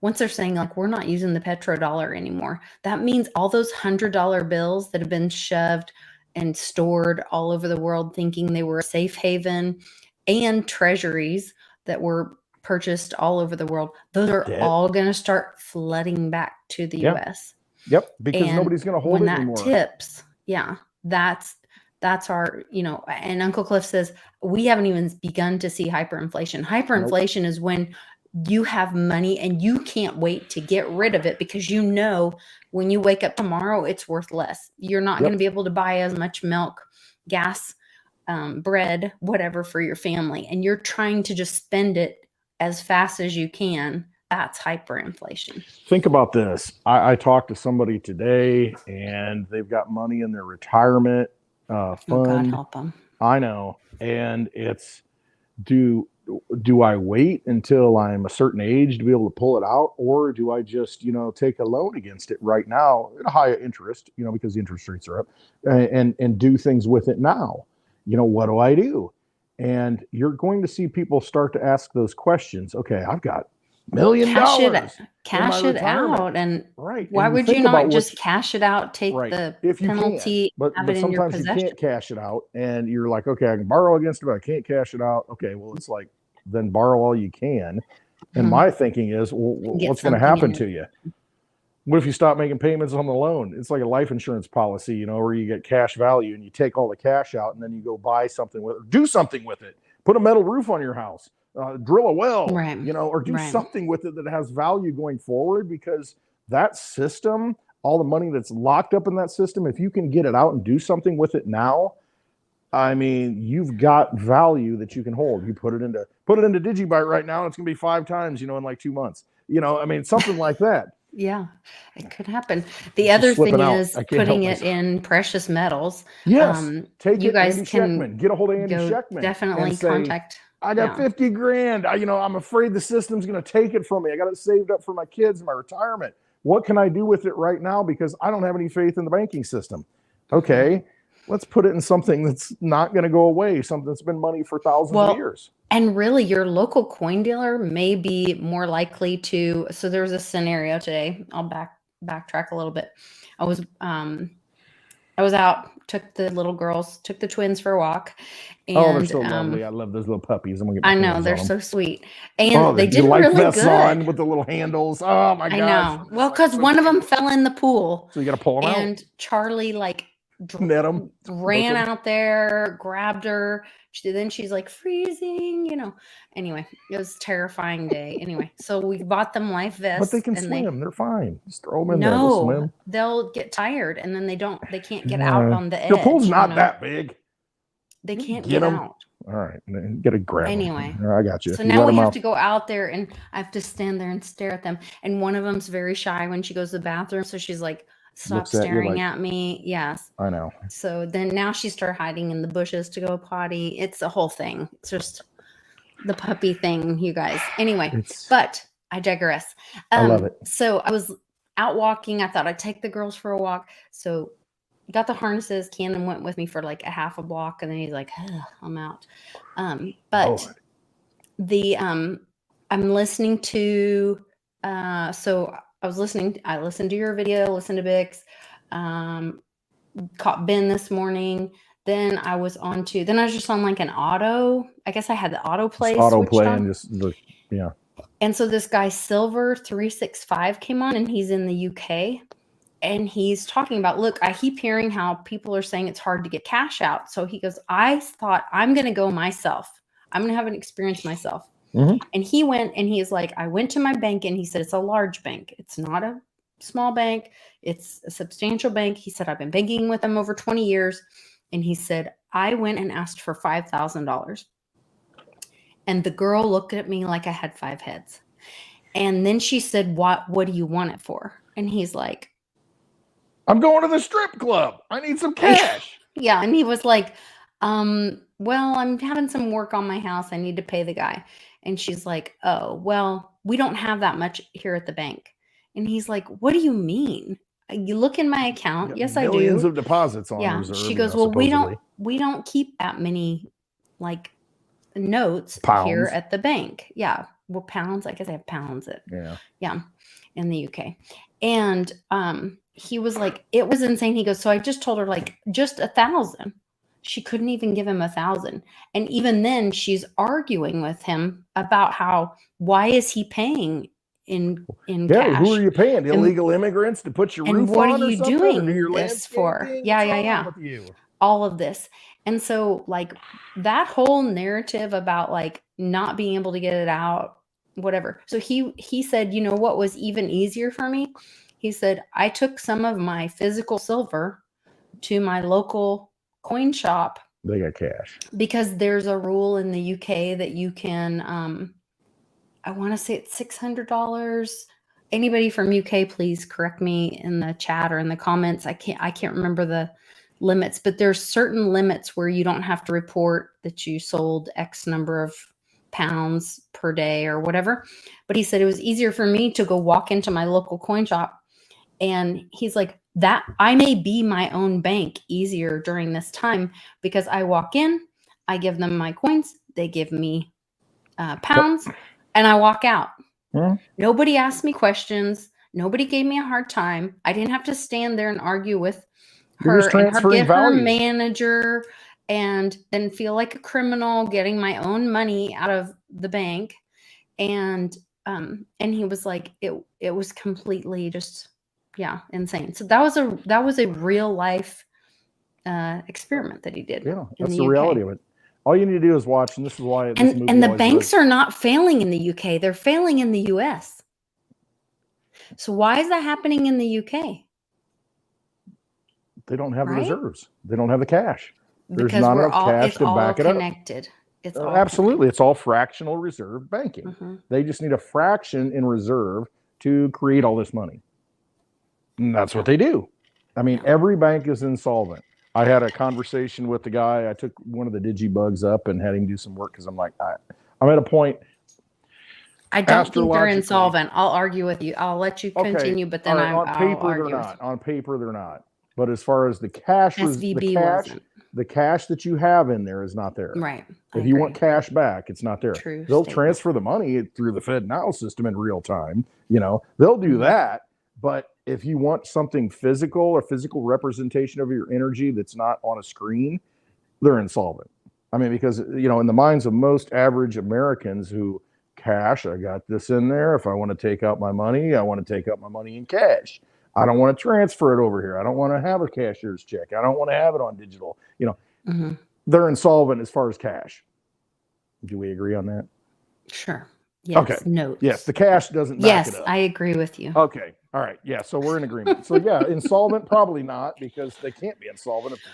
once they're saying we're not using the petrodollar anymore, that means all those $100 bills that have been shoved and stored all over the world thinking they were a safe haven, and treasuries that were purchased all over the world, those are all going to start flooding back to the US. Yep, because nobody's going to hold it anymore. When that tips, that's our, and Uncle Cliff says, we haven't even begun to see hyperinflation. Hyperinflation is when you have money and you can't wait to get rid of it because when you wake up tomorrow, it's worth less. You're not going to be able to buy as much milk, gas, bread, whatever for your family. And you're trying to just spend it as fast as you can. That's hyperinflation. Think about this. I talked to somebody today and they've got money in their retirement fund. Oh, God help them. I know. And it's do I wait until I'm a certain age to be able to pull it out, or do I just, take a loan against it right now at a higher interest, because the interest rates are up, and do things with it now? What do I do? And you're going to see people start to ask those questions. Okay, I've got $1 million. Cash it out. And right. Why would you not just cash it out, take the if you penalty, but have it in your sometimes you possession? can't cash it out, and you're like, okay, I can borrow against it, but I can't cash it out. Okay, well, it's like, then borrow all you can. And my thinking is, well, what's going to happen to you? What if you stop making payments on the loan? It's like a life insurance policy, where you get cash value and you take all the cash out and then you go buy something with it, do something with it, put a metal roof on your house, drill a well, or do something with it that has value going forward, because that system, all the money that's locked up in that system, if you can get it out and do something with it now, I mean, you've got value that you can hold. You put it into Digibyte right now, and it's going to be 5 times, in like 2 months. I mean, something like that. Yeah, it could happen. The other thing is putting it in precious metals. Yes, take you it, guys Andy can Scheckman. Get a hold of Andy Scheckman. Definitely contact. I got 50 grand. I'm afraid the system's going to take it from me. I got it saved up for my kids and my retirement. What can I do with it right now? Because I don't have any faith in the banking system. Okay. Let's put it in something that's not going to go away, something that's been money for thousands of years. And really, your local coin dealer may be more likely to. So there was a scenario today. I'll backtrack a little bit. I was out, took the twins for a walk. And, they're so lovely. I love those little puppies. I'm gonna get my hands they're on them. So sweet. And they did really good. On with the little handles. Oh my gosh. I know. Well, because one of them fell in the pool. So you got to pull them out. And Charlie ran out there, grabbed her. Then she's like freezing, Anyway, it was a terrifying day. Anyway, so we bought them life vests. But they can swim. They're fine. Just throw them in there. They'll swim. They'll get tired, and then they can't get out on the edge. Your pool's not that big. They can't get out. All right, get a grab. Anyway, I got you. So now we have to go out there, and I have to stand there and stare at them. And one of them's very shy when she goes to the bathroom, so she's like, stop staring at me. Yes. I know. So then now she started hiding in the bushes to go potty. It's a whole thing. It's just the puppy thing, you guys. Anyway, but I digress. I love it. So I was out walking. I thought I'd take the girls for a walk. So got the harnesses. Cannon went with me for like a half a block, and then he's like, I'm out. I'm listening to so I listened to your video, listened to Bix, caught Ben this morning. Then I was just on like an auto. I guess I had the autoplay. And And so this guy Silver 365 came on, and he's in the UK, and he's talking about, look, I keep hearing how people are saying it's hard to get cash out. So he goes, I thought I'm going to go myself. I'm going to have an experience myself. Mm-hmm. And he went, and he's like, I went to my bank, and he said, it's a large bank. It's not a small bank. It's a substantial bank. He said, I've been banking with them over 20 years. And he said, I went and asked for $5,000. And the girl looked at me like I had 5 heads. And then she said, what do you want it for? And he's like, I'm going to the strip club. I need some cash. Yeah. And he was like, well, I'm having some work on my house. I need to pay the guy. And she's like, oh, well, we don't have that much here at the bank. And he's like, what do you mean? You look in my account. Yes, I do. Millions of deposits on reserve. She goes, well, we don't keep that many like notes here at the bank. Yeah. Well, pounds. I guess I have pounds in the UK. And he was like, it was insane. He goes, so I just told her like just 1,000. She couldn't even give him 1,000. And even then she's arguing with him about why is he paying in cash? Who are you paying? Illegal immigrants to put your roof on? And what are you doing this for? Yeah. All of this. And so like that whole narrative about like not being able to get it out, whatever. So he said, you know what was even easier for me? He said, I took some of my physical silver to my local coin shop. They got cash. Because there's a rule in the UK that you can, I want to say it's $600. Anybody from UK, please correct me in the chat or in the comments. I can't remember the limits, but there's certain limits where you don't have to report that you sold X number of pounds per day or whatever. But he said it was easier for me to go walk into my local coin shop. And he's like, that I may be my own bank easier during this time because I walk in, I give them my coins, they give me pounds, and I walk out. Nobody asked me questions. Nobody gave me a hard time. I didn't have to stand there and argue with her and her get her manager and then feel like a criminal getting my own money out of the bank. And he was like, it was completely just, insane. So that was a real life experiment that he did. Yeah, that's the reality of it. All you need to do is watch, and this is why. And the banks are not failing in the UK; they're failing in the US. So why is that happening in the UK? They don't have the reserves. They don't have the cash. There's because not enough cash to back it up. It's all absolutely connected. It's all fractional reserve banking. They just need a fraction in reserve to create all this money. And that's what they do. I mean, every bank is insolvent. I had a conversation with the guy. I took one of the digibugs up and had him do some work because I'm like, I'm at a point. I don't think they're insolvent. I'll argue with you. I'll let you continue, but then on paper they're not. On paper they're not. But as far as the cash, the cash that you have in there is not there. Right. If you want cash back, it's not there. True They'll statement. transfer the money through the FedNow system in real time. They'll do that. But if you want something physical, a physical representation of your energy that's not on a screen, they're insolvent. I mean, because, in the minds of most average Americans who cash, I got this in there. If I want to take out my money, I want to take out my money in cash. I don't want to transfer it over here. I don't want to have a cashier's check. I don't want to have it on digital. They're insolvent as far as cash. Do we agree on that? Sure. Yes. Okay. Notes. Yes. The cash doesn't back it up. Yes, I agree with you. Okay. All right. Yeah. So we're in agreement. So yeah, insolvent, probably not, because they can't be insolvent if the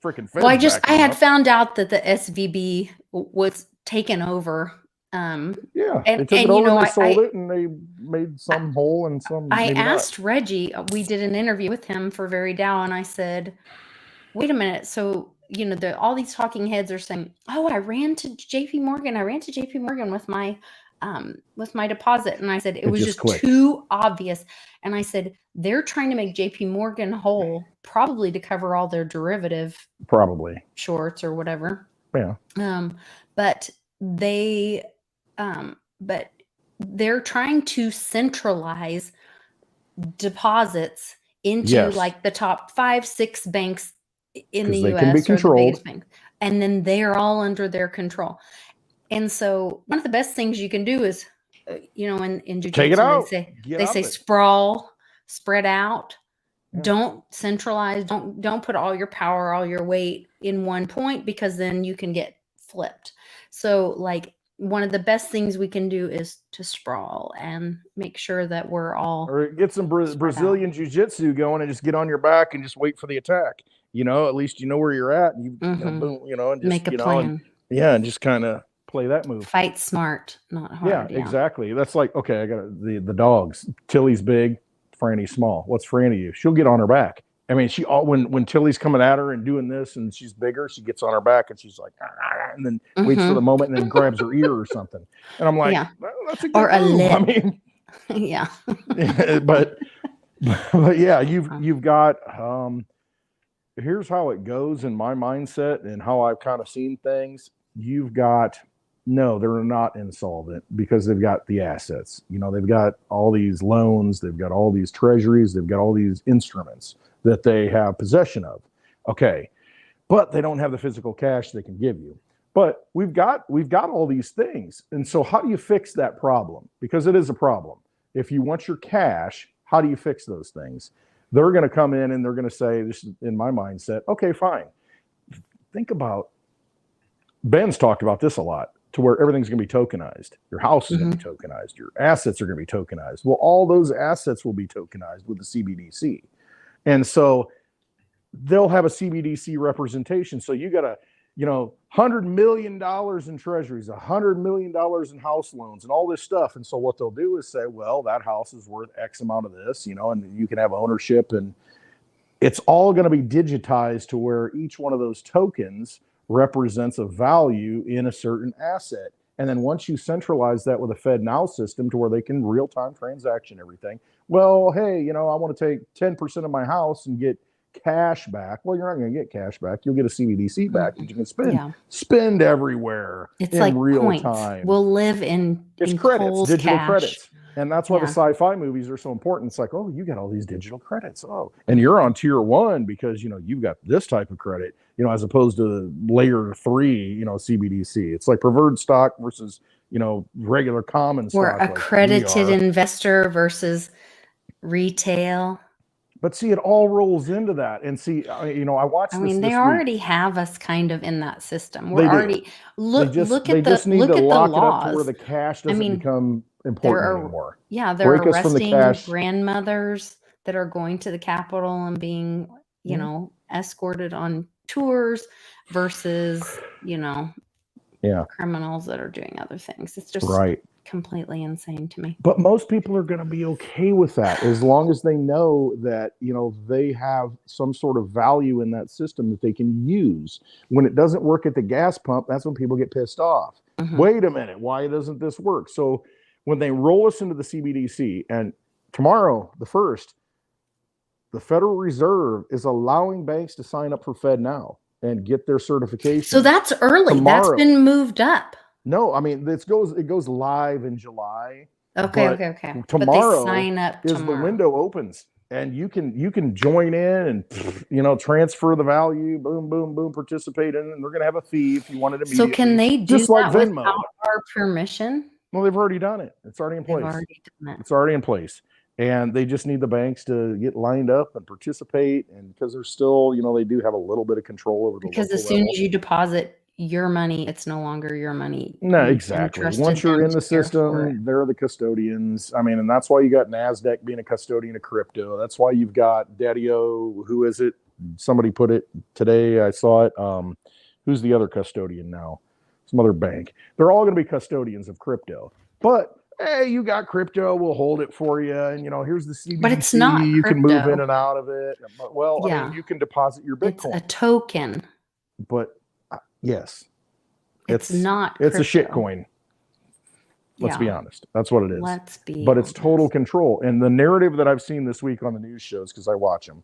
freaking Fed's I had found out that the SVB was taken over. They took it over, they sold it, and they made some whole and some. I asked Reggie. We did an interview with him for Very Dow, and I said, "Wait a minute. So all these talking heads are saying, oh, I ran to JP Morgan. I ran to JP Morgan with my deposit," and I said it was just too obvious. And I said they're trying to make JP Morgan whole, probably to cover all their derivative shorts or whatever. Yeah. But they're trying to centralize deposits into like the top 5-6 banks in the US, can be controlled. Or the biggest banks, and then they're all under their control. And so one of the best things you can do is, in jiu-jitsu, they say sprawl, spread out. Yeah. Don't centralize. Don't put all your power, all your weight in one point, because then you can get flipped. So one of the best things we can do is to sprawl and make sure that we're all. Or get some Brazilian jiu-jitsu going and just get on your back and just wait for the attack. At least you know where you're at, and boom, and just make a plan. And just kind of play that move. Fight smart, not hard. Yeah, exactly. That's like, okay, I got the dogs. Tilly's big, Franny's small. What's Franny do? She'll get on her back. I mean, when Tilly's coming at her and doing this, and she's bigger, she gets on her back and she's like, and then waits for the moment and then grabs her ear or something. And I'm like, well, that's a good move. Lip. I mean, yeah. but yeah, you've got. Here's how it goes in my mindset and how I've kind of seen things. You've got. No, they're not insolvent because they've got the assets. They've got all these loans, they've got all these treasuries, they've got all these instruments that they have possession of. Okay. But they don't have the physical cash they can give you. But we've got all these things. And so how do you fix that problem? Because it is a problem. If you want your cash, how do you fix those things? They're going to come in and they're going to say, this is in my mindset, okay, fine. Think about, Ben's talked about this a lot, to where everything's going to be tokenized. Your house is going to be tokenized. Your assets are going to be tokenized. Well, all those assets will be tokenized with the CBDC. And so they'll have a CBDC representation. So you got $100 million in treasuries, $100 million in house loans and all this stuff. And so what they'll do is say, well, that house is worth X amount of this, and you can have ownership, and it's all going to be digitized to where each one of those tokens represents a value in a certain asset. And then once you centralize that with a FedNow system to where they can real-time transaction everything, well, hey, you know, I want to take 10% of my house and get cash back. Well, you're not going to get cash back. You'll get a CBDC back that you can spend everywhere it's in like real points. time. We'll live in credits, digital cash. credits. And that's why the sci-fi movies are so important. It's like, oh, you got all these digital credits. Oh, and you're on tier 1 because, you know, you've got this type of credit, you know, as opposed to layer 3, you know, CBDC. It's like preferred stock versus, you know, regular common stock. Or accredited investor versus retail. But see, it all rolls into that. And see, you know, I watched. I mean, they already have us kind of in that system. We're already look at the laws. Up to where the cash doesn't become important anymore. Yeah, they're arresting grandmothers that are going to the Capitol and being, you know, escorted on tours versus, you know, criminals that are doing other things. It's just completely insane to me. But most people are going to be okay with that as long as they know that, you know, they have some sort of value in that system that they can use. When it doesn't work at the gas pump, that's when people get pissed off. Wait a minute, why doesn't this work? So when they roll us into the CBDC, and tomorrow, the 1st, the Federal Reserve is allowing banks to sign up for FedNow and get their certification. So that's early. That's been moved up. No, I mean, it goes live in July. Okay. Tomorrow but they sign up the window opens, and you can join in and, you know, transfer the value, boom, boom, boom, participate in it. And they're going to have a fee if you wanted to. So can they do just that like without our permission? Well, they've already done it. It's already in place. It's already in place. And they just need the banks to get lined up and participate. And because they're still, you know, they do have a little bit of control over the because as soon as you deposit your money, it's no longer your money. No, exactly. Once you're in the system, they're the custodians. I mean, and that's why you got NASDAQ being a custodian of crypto. That's why you've got Daddy-O. Who is it? Somebody put it today. I saw it. Who's the other custodian now? Some other bank. They're all going to be custodians of crypto. But hey, you got crypto, we'll hold it for you. And, you know, here's the CBDC. But it's not crypto. You can move in and out of it. Well, I mean, you can deposit your Bitcoin. It's a token. But yes, it's not crypto. It's a shit coin. Let's be honest. That's what it is. But it's total control. And the narrative that I've seen this week on the news shows, because I watch them,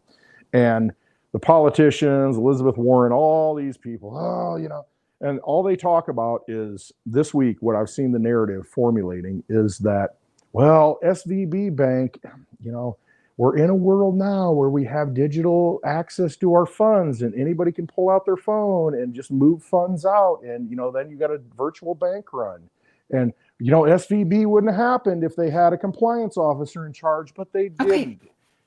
and the politicians, Elizabeth Warren, all these people, oh, you know, and all they talk about is this week, what I've seen the narrative formulating is that, well, SVB Bank, you know, we're in a world now where we have digital access to our funds and anybody can pull out their phone and just move funds out. And, you know, then you got a virtual bank run. And, you know, SVB wouldn't have happened if they had a compliance officer in charge, but they didn't.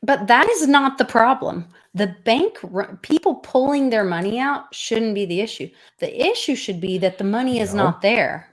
But that is not the problem. The bank, people pulling their money out shouldn't be the issue. The issue should be that the money is not there.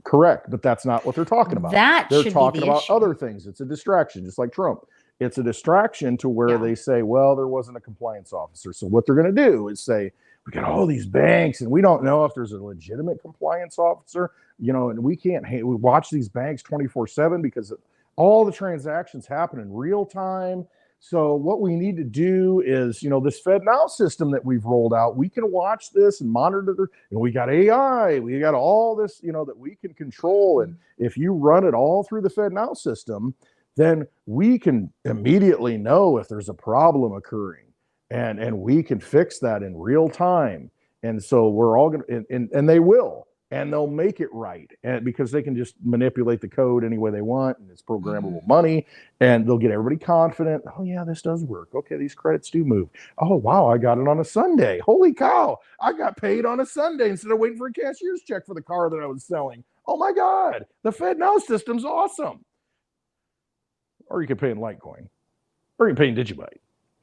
Correct. But that's not what they're talking about. They're talking about other things. It's a distraction, just like Trump. It's a distraction to where they say, well, there wasn't a compliance officer. So what they're going to do is say, we got all these banks and we don't know if there's a legitimate compliance officer, you know, and we watch these banks 24/7 because all the transactions happen in real time. So what we need to do is, you know, this FedNow system that we've rolled out, we can watch this and monitor. And we got AI, we got all this, you know, that we can control. And if you run it all through the FedNow system, then we can immediately know if there's a problem occurring, and we can fix that in real time. And so we're all going to, and they will. And they'll make it right, and because they can just manipulate the code any way they want, and it's programmable money, and they'll get everybody confident. Oh yeah, this does work. Okay, these credits do move. Oh wow, I got it on a Sunday. Holy cow, I got paid on a Sunday instead of waiting for a cashier's check for the car that I was selling. Oh my God, the FedNow system's awesome. Or you can pay in Litecoin, or you can pay in Digibyte.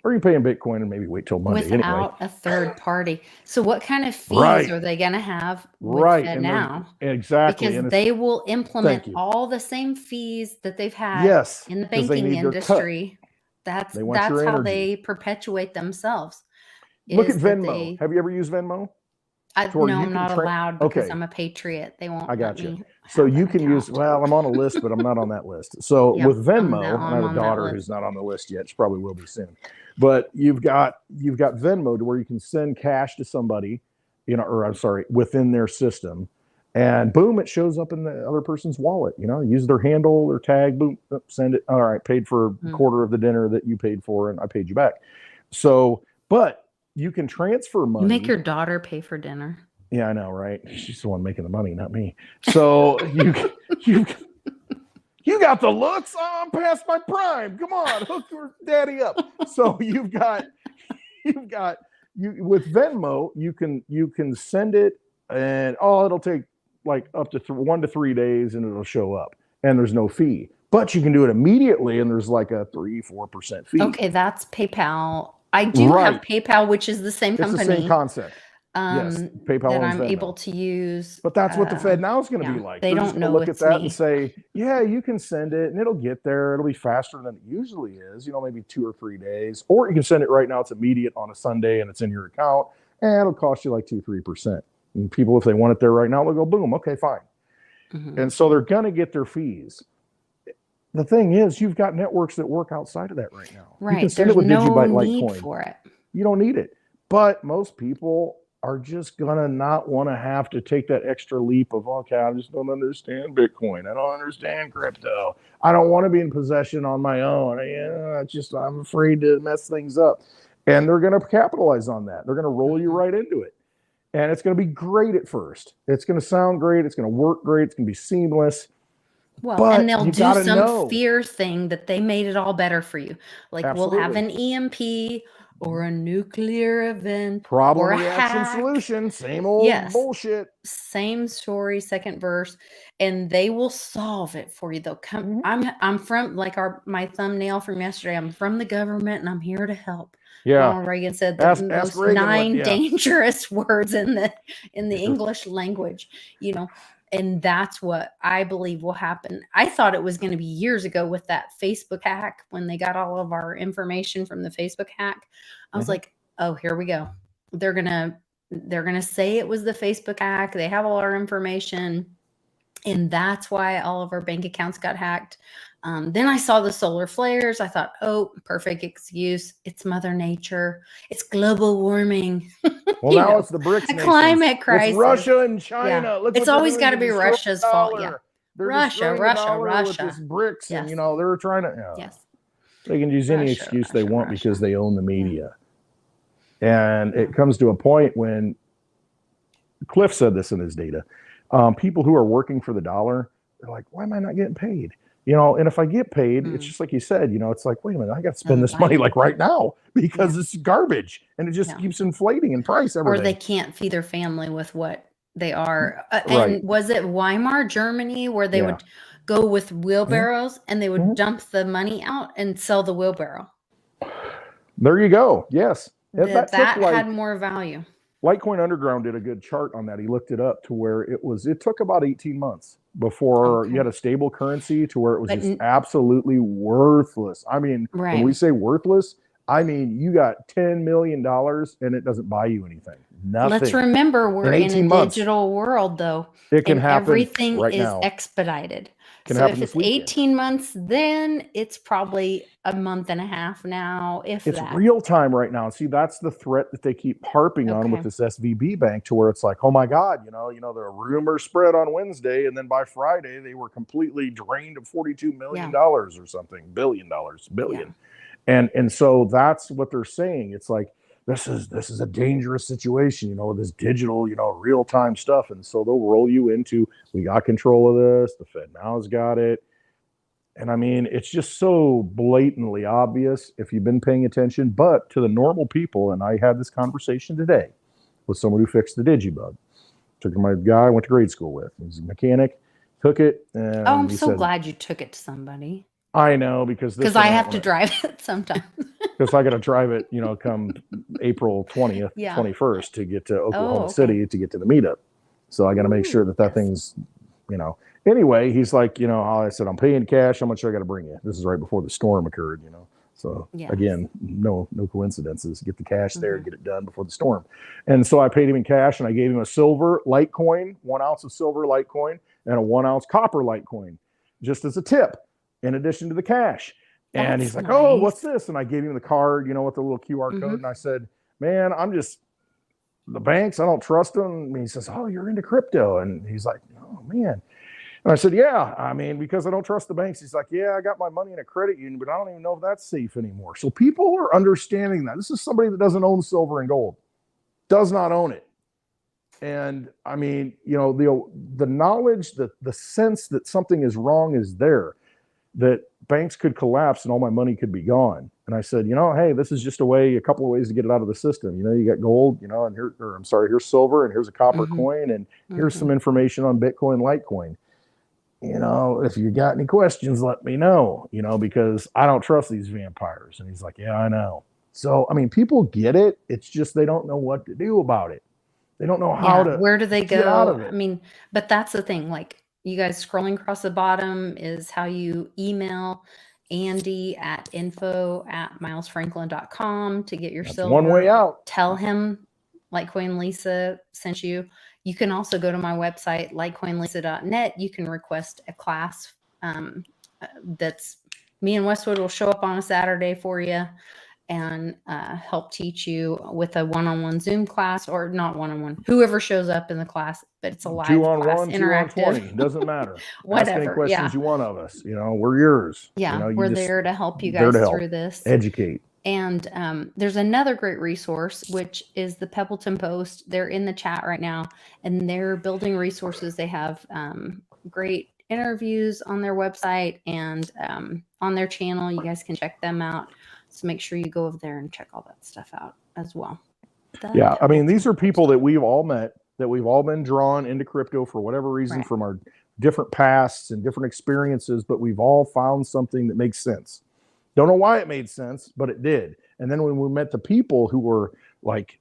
Or you pay in Bitcoin and maybe wait till Monday without a third party. So what kind of fees are they going to have with FedNow? Exactly. Because they will implement all the same fees that they've had in the banking industry. That's how they perpetuate themselves. Look at Venmo. Have you ever used Venmo? No, I'm not allowed because I'm a patriot. They won't. I got you. So you can use, well, I'm on a list, but I'm not on that list. So with Venmo, and I have a daughter who's not on the list yet. She probably will be soon. But you've got Venmo to where you can send cash to somebody, you know, or I'm sorry, within their system. And boom, it shows up in the other person's wallet. Use their handle or tag, boom, send it. All right, paid for a quarter of the dinner that you paid for, and I paid you back. So, but you can transfer money. You make your daughter pay for dinner. Yeah, I know, right? She's the one making the money, not me. So you got the looks. Oh, I'm past my prime. Come on, hook your daddy up. So you've got with Venmo, you can send it, and it'll take like up to 1 to 3 days, and it'll show up, and there's no fee. But you can do it immediately, and there's like a 3-4% fee. Okay, that's PayPal. I do have PayPal, which is the same company. It's the same concept. Yes, PayPal that I'm able to use. But that's what the Fed now is going to be like. They don't know look at that and say, yeah, you can send it, and it'll get there. It'll be faster than it usually is. Maybe 2 or 3 days, or you can send it right now. It's immediate on a Sunday, and it's in your account, and it'll cost you like 2-3%. And people, if they want it there right now, they'll go, boom, okay, fine. Mm-hmm. And so they're going to get their fees. The thing is, you've got networks that work outside of that right now. Right. You can send There's it with no Digibyte need Litecoin. for it. You don't need it. But most people are just going to not want to have to take that extra leap of, okay, I just don't understand Bitcoin. I don't understand crypto. I don't want to be in possession on my own. I'm afraid to mess things up. And they're going to capitalize on that. They're going to roll you right into it. And it's going to be great at first. It's going to sound great. It's going to work great. It's going to be seamless. Well, but and they'll do some fear thing that they made it all better for you. Like Absolutely. We'll have an EMP or a nuclear event. Problem or a reaction hack. Solution. Same old bullshit. Same story, second verse. And they will solve it for you. They'll come. I'm from my thumbnail from yesterday. I'm from the government and I'm here to help. Yeah. Ronald Reagan said the most 9 dangerous words in the English language, and that's what I believe will happen. I thought it was going to be years ago with that Facebook hack when they got all of our information from the Facebook hack. I was like, oh, here we go. They're going to say it was the Facebook hack. They have all our information. And that's why all of our bank accounts got hacked. Then I saw the solar flares. I thought, oh, perfect excuse. It's Mother Nature. It's global warming. Well, now it's the BRICS nations. Climate crisis. It's Russia and China. Yeah. Look, it's always got to be Russia's fault. Yeah. They're Russia. with this BRICS, and they're trying to. Yes. They can use any excuse they want because they own the media. And it comes to a point when Cliff said this in his data. People who are working for the dollar, they're like, why am I not getting paid? And if I get paid, it's just like you said, it's like, wait a minute, I got to spend this money like right now because it's garbage and it just keeps inflating in price every day. Or they can't feed their family with what they are. And was it Weimar, Germany, where they would go with wheelbarrows and they would dump the money out and sell the wheelbarrow? There you go. Yes. That had more value. Litecoin Underground did a good chart on that. He looked it up to where it took about 18 months before you had a stable currency to where it was just absolutely worthless. I mean, when we say worthless, I mean, you got $10 million and it doesn't buy you anything. Nothing. Let's remember we're in a digital world though. It can happen. Everything right is now. Expedited. So if it's 18 months, then it's probably a month and a half now. It's real time right now. See, that's the threat that they keep harping on with this SVB bank, to where it's like, oh my God, the rumor spread on Wednesday, and then by Friday they were completely drained of $42 million or something, billion. And so that's what they're saying. It's like, this is a dangerous situation, this digital, real time stuff. And so they'll roll you into, we got control of this. The Fed now has got it. And I mean, it's just so blatantly obvious if you've been paying attention, but to the normal people. And I had this conversation today with someone who fixed the Digibug. Took my guy I went to grade school with. He's a mechanic, took it. And I'm so glad you took it to somebody. I know, because I have to drive it sometimes. Because I got to drive it, come April 20th, 21st to get to Oklahoma City to get to the meetup. So I got to make sure that thing's, Anyway, he's like, I said, I'm paying cash. How much I got to bring you? This is right before the storm occurred, So again, no coincidences. Get the cash there, get it done before the storm. And so I paid him in cash, and I gave him a silver Litecoin, 1 ounce of silver Litecoin, and a 1 ounce copper Litecoin, just as a tip, in addition to the cash. And he's like, oh, what's this? And I gave him the card, with the little QR code. And I said, man, the banks, I don't trust them. And he says, oh, you're into crypto. And he's like, oh, man. And I said, yeah, I mean, because I don't trust the banks. He's like, yeah, I got my money in a credit union, but I don't even know if that's safe anymore. So people are understanding that. This is somebody that doesn't own silver and gold, does not own it. And I mean, you know, the knowledge, the sense that something is wrong is there, that banks could collapse and all my money could be gone. And I said, you know, hey, this is just a couple of ways to get it out of the system. You know, you got gold, you know, and here's silver, and here's a copper coin, and here's some information on Bitcoin, Litecoin. You know, if you got any questions, let me know, you know, because I don't trust these vampires. And he's like, yeah, I know. So, I mean, people get it. It's just they don't know what to do about it. They don't know how to. Where do they get out of go? it. I mean, but that's the thing. Like, you guys scrolling across the bottom is how you email Andy at info@milesfranklin.com to get your silver. One way out. Tell him Litecoin Lisa sent you. You can also go to my website, litecoinlisa.net. You can request a class that's me and Westwood will show up on a Saturday for you and help teach you with a one-on-one Zoom class, or not one-on-one, whoever shows up in the class, but it's a live class, 2-on-1, interactive. 2-on-20, doesn't matter. Whatever. Ask any questions you want of us. You know, we're yours. Yeah, you know, we're there to help you guys through this. Educate. And there's another great resource, which is the Pebbleton Post. They're in the chat right now, and they're building resources. They have great interviews on their website and on their channel. You guys can check them out. So make sure you go over there and check all that stuff out as well. Yeah, I mean, these are people that we've all met, that we've all been drawn into crypto for whatever reason, from our different pasts and different experiences, but we've all found something that makes sense. Don't know why it made sense, but it did. And then when we met the people who were like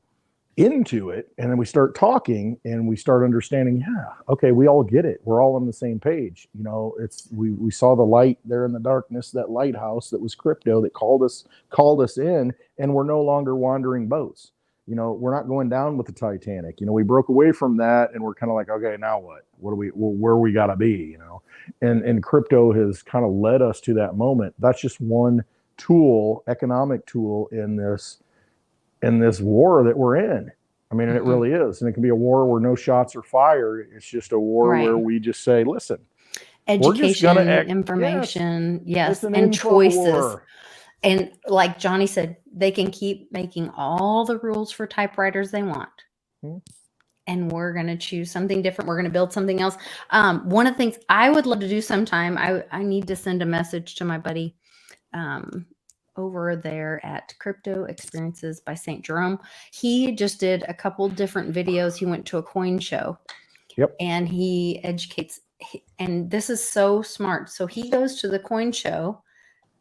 into it, and then we start talking and we start understanding, yeah, okay, we all get it. We're all on the same page. You know, we saw the light there in the darkness, that lighthouse that was crypto that called us in, and we're no longer wandering boats. You know, we're not going down with the Titanic. You know, we broke away from that, and we're kind of like, okay, now what? Where we got to be, you know? And crypto has kind of led us to that moment. That's just one tool, economic tool in this war that we're in. I mean, and it really is. And it can be a war where no shots are fired. It's just a war where we just say, listen, education, information, yes, and choices. War. And like Johnny said, they can keep making all the rules for typewriters they want. And we're going to choose something different. We're going to build something else. One of the things I would love to do sometime, I need to send a message to my buddy over there at Crypto Experiences by St. Jerome. He just did a couple different videos. He went to a coin show. Yep. And he educates. And this is so smart. So he goes to the coin show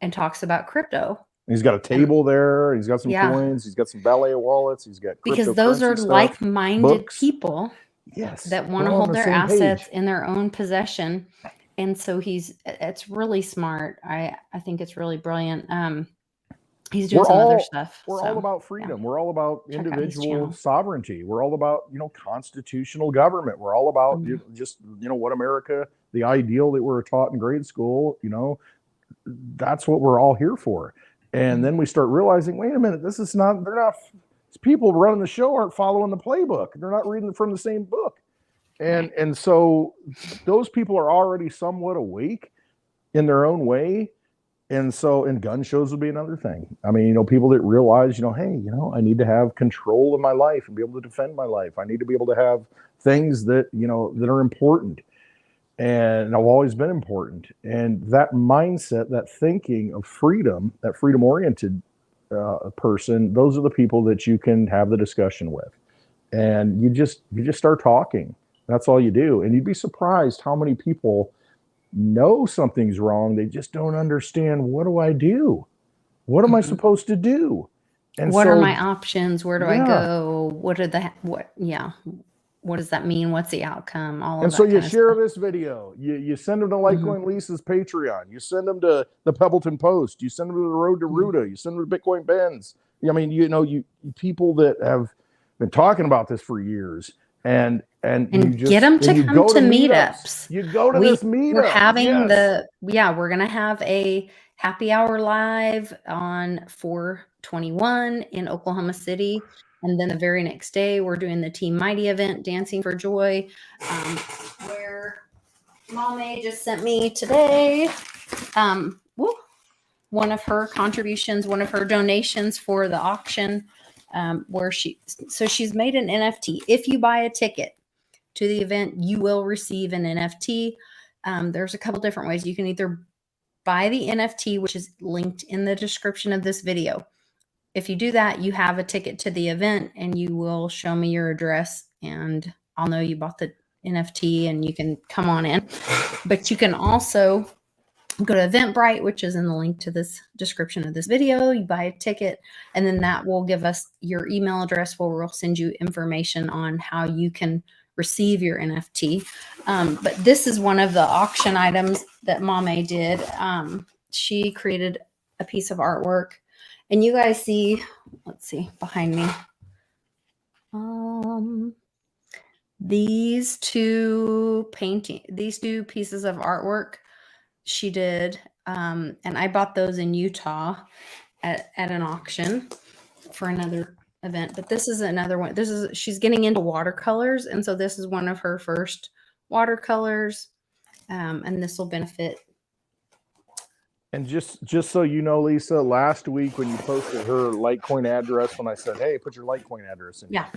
and talks about crypto. He's got a table there. He's got some coins. He's got some ballet wallets. He's got because those are stuff, like-minded people that want to hold their assets in their own possession. And so it's really smart. I think it's really brilliant. He's doing some other stuff. We're all about freedom. Yeah. We're all about individual sovereignty. We're all about, you know, constitutional government. We're all about what America, the ideal that we're taught in grade school, you know, that's what we're all here for. And then we start realizing, wait a minute, people running the show aren't following the playbook. They're not reading from the same book. And so those people are already somewhat awake in their own way. And gun shows would be another thing. I mean, you know, people that realize, you know, hey, you know, I need to have control of my life and be able to defend my life. I need to be able to have things that, you know, that are important. And I've always been important. And that mindset, that thinking of freedom, that freedom-oriented person, those are the people that you can have the discussion with. And you just start talking. That's all you do. And you'd be surprised how many people know something's wrong. They just don't understand, what do I do? What am I supposed to do? And what are my options? Where do I go? What does that mean? What's the outcome? All of that. And so you share this video. You send them to Litecoin Lisa's Patreon. You send them to the Pebbleton Post. You send them to the Road to Ruta. You send them to Bitcoin Benz. I mean, you know, you people that have been talking about this for years, and you just get them to come to meetups. You go to this meetup. We're having we're going to have a happy hour live on 4 21 in Oklahoma City. And then the very next day, we're doing the Team Mighty event, Dancing for Joy, where Mame just sent me today one of her contributions, one of her donations for the auction, where she's made an NFT. If you buy a ticket to the event, you will receive an NFT. There's a couple different ways. You can either buy the NFT, which is linked in the description of this video. If you do that, you have a ticket to the event, and you will show me your address, and I'll know you bought the NFT, and you can come on in. But you can also go to Eventbrite, which is in the link to this description of this video. You buy a ticket, and then that will give us your email address, where we'll send you information on how you can receive your NFT. But this is one of the auction items that Mame did. She created a piece of artwork, and you guys see, let's see, behind me, these two pieces of artwork she did. And I bought those in Utah at an auction for another event. But this is another one. She's getting into watercolors. And so this is one of her first watercolors. And this will benefit. And just so you know, Lisa, last week when you posted her Litecoin address, when I said, hey, put your Litecoin address in. Yeah.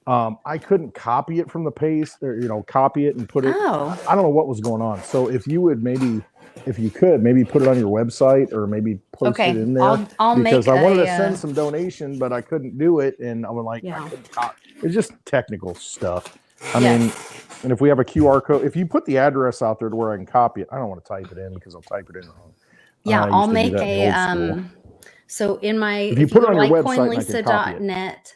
I couldn't copy it from the paste, or, copy it and put it. Oh. I don't know what was going on. So if you would if you could put it on your website, or maybe post it in there. I'll because I wanted to send some donation, but I couldn't do it. And I was like, yeah. It's just technical stuff. I mean, and if we have a QR code, if you put the address out there to where I can copy it, I don't want to type it in because I'll type it in wrong. Yeah, I'll make so in my, if you put it on your website, CoinLisa.net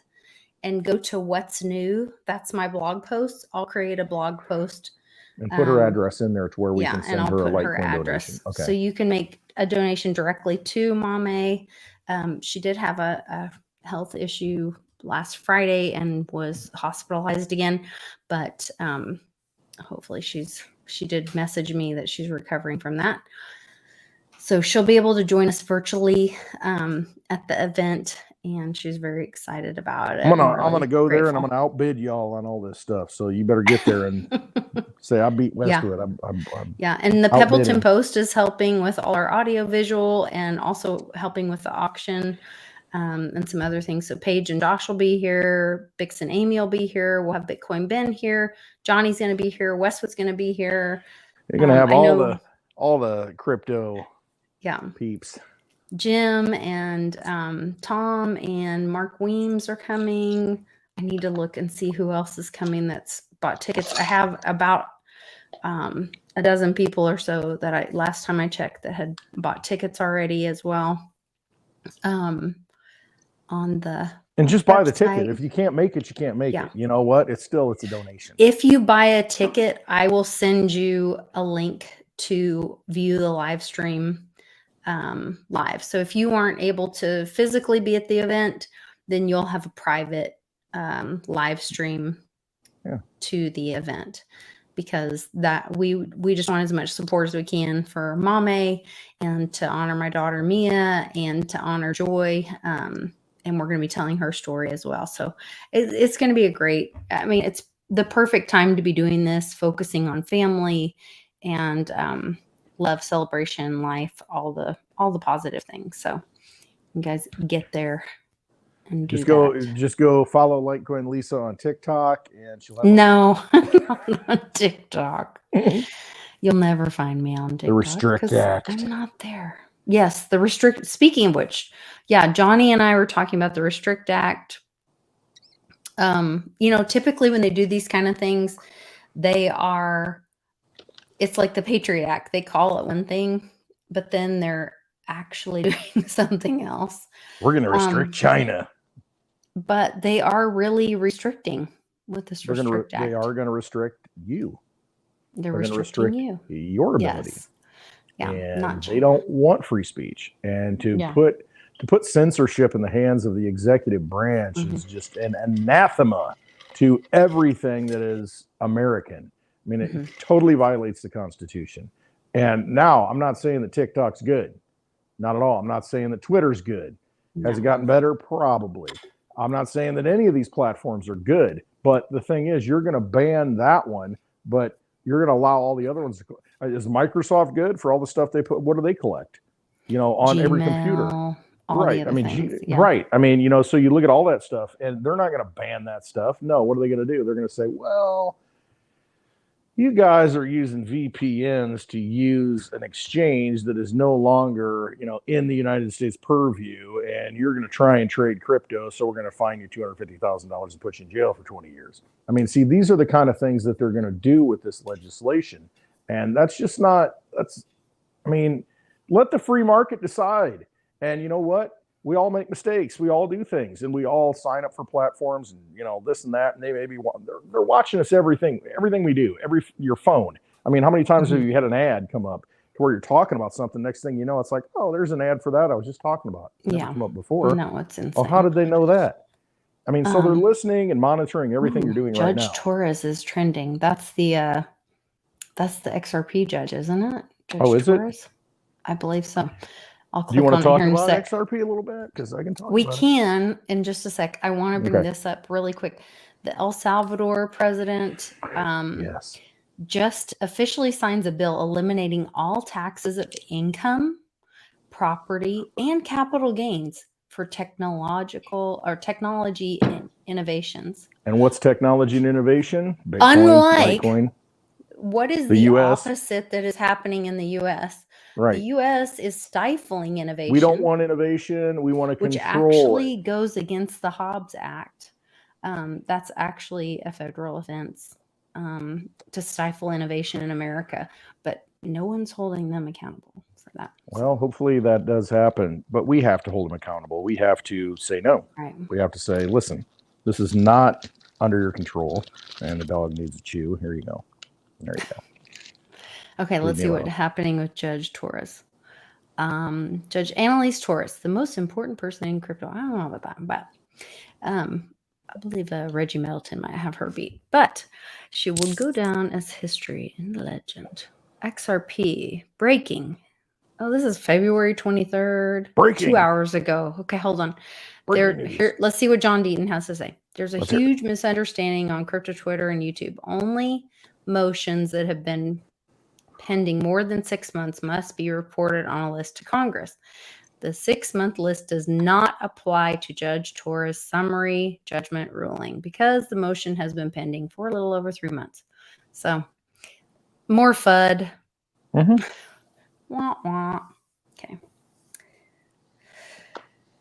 and go to what's new, that's my blog post. I'll create a blog post and put her address in there to where we can send her a Litecoin donation. Okay. So you can make a donation directly to Mame. She did have a health issue last Friday and was hospitalized again, but hopefully she did message me that she's recovering from that. So she'll be able to join us virtually at the event, and she's very excited about it. I'm gonna go there, and I'm gonna outbid y'all on all this stuff. So you better get there and say I beat Westwood. Yeah, and the Pebbleton Post is helping with all our audio visual, and also helping with the auction and some other things. So Paige and Josh will be here. Bix and Amy will be here. We'll have Bitcoin Ben here. Johnny's gonna be here. Westwood's gonna be here. You're gonna have all the crypto. Yeah. Peeps. Jim and Tom and Mark Weems are coming. I need to look and see who else is coming that's bought tickets. I have about a dozen people or so that last time I checked that had bought tickets already as well. On the and just buy the ticket. If you can't make it, you can't make it. You know what? It's a donation. If you buy a ticket, I will send you a link to view the live stream live. So if you aren't able to physically be at the event, then you'll have a private live stream to the event, because that we just want as much support as we can for Mame, and to honor my daughter Mia, and to honor Joy. And we're going to be telling her story as well. So it's going to be it's the perfect time to be doing this, focusing on family and love, celebration, life, all the positive things. So you guys get there and do just go follow Litecoin Lisa on TikTok, and she'll have not on TikTok. You'll never find me on TikTok. The Restrict Act. I'm not there. Yes, the Restrict. Speaking of which, Johnny and I were talking about the Restrict Act. Typically when they do these kind of things, it's like the Patriot Act. They call it one thing, but then they're actually doing something else. We're going to restrict China. But they are really restricting with this Restrict Act. They are going to restrict you. They're restricting you. Your ability. Yes. Yeah, and they don't want free speech. And to put censorship in the hands of the executive branch is just an anathema to everything that is American. I mean, it totally violates the Constitution. And now I'm not saying that TikTok's good. Not at all. I'm not saying that Twitter's good. Has it gotten better? Probably. I'm not saying that any of these platforms are good, but the thing is, you're going to ban that one, but you're going to allow all the other ones to. Is Microsoft good for all the stuff they put? What do they collect? On Gmail, every computer. all Right. the other things. Right. I mean, so you look at all that stuff, and they're not going to ban that stuff. No. What are they going to do? They're going to say, well, you guys are using VPNs to use an exchange that is no longer, in the United States purview, and you're going to try and trade crypto, so we're going to fine you $250,000 and put you in jail for 20 years. I mean, see, these are the kind of things that they're going to do with this legislation, and that's just not. Let the free market decide. And you know what? We all make mistakes. We all do things, and we all sign up for platforms and this and that. And they maybe they're watching us everything we do, your phone. I mean, how many times have you had an ad come up to where you're talking about something? Next thing you know, it's like, oh, there's an ad for that I was just talking about. It never come up before. No, it's insane. Oh, how did they know that? I mean, so they're listening and monitoring everything you're doing right now. Judge Torres is trending. That's the XRP judge, isn't it? Judge Torres? It? I believe so. I'll click do you want to talk about XRP a little bit? Because I can talk We about can in just a sec. I want to bring this up really quick. The El Salvador president just officially signs a bill eliminating all taxes of income, property, and capital gains for technology innovations. And what's technology and innovation? Bitcoin, unlike Bitcoin. What is the opposite that is happening in the U.S.? Right. The U.S. is stifling innovation. We don't want innovation. We want to control which actually goes against the Hobbs Act. That's actually a federal offense to stifle innovation in America, but no one's holding them accountable for that. Well, hopefully that does happen, but we have to hold them accountable. We have to say no. Right. We have to say, listen, this is not under your control, and the dog needs a chew. Here you go. There you go. Okay, let's see what's happening with Judge Torres. Judge Annalise Torres, the most important person in crypto. I don't know about that, but I believe Reggie Middleton might have her beat. But she will go down as history and legend. XRP, breaking. Oh, this is February 23rd. Breaking. 2 hours ago. Okay, hold on. Here, let's see what John Deaton has to say. There's a huge misunderstanding on crypto Twitter and YouTube. Only motions that have been pending more than 6 months must be reported on a list to Congress. The 6-month list does not apply to Judge Torres' summary judgment ruling because the motion has been pending for a little over 3 months. So, more FUD. Wah, wah. Okay.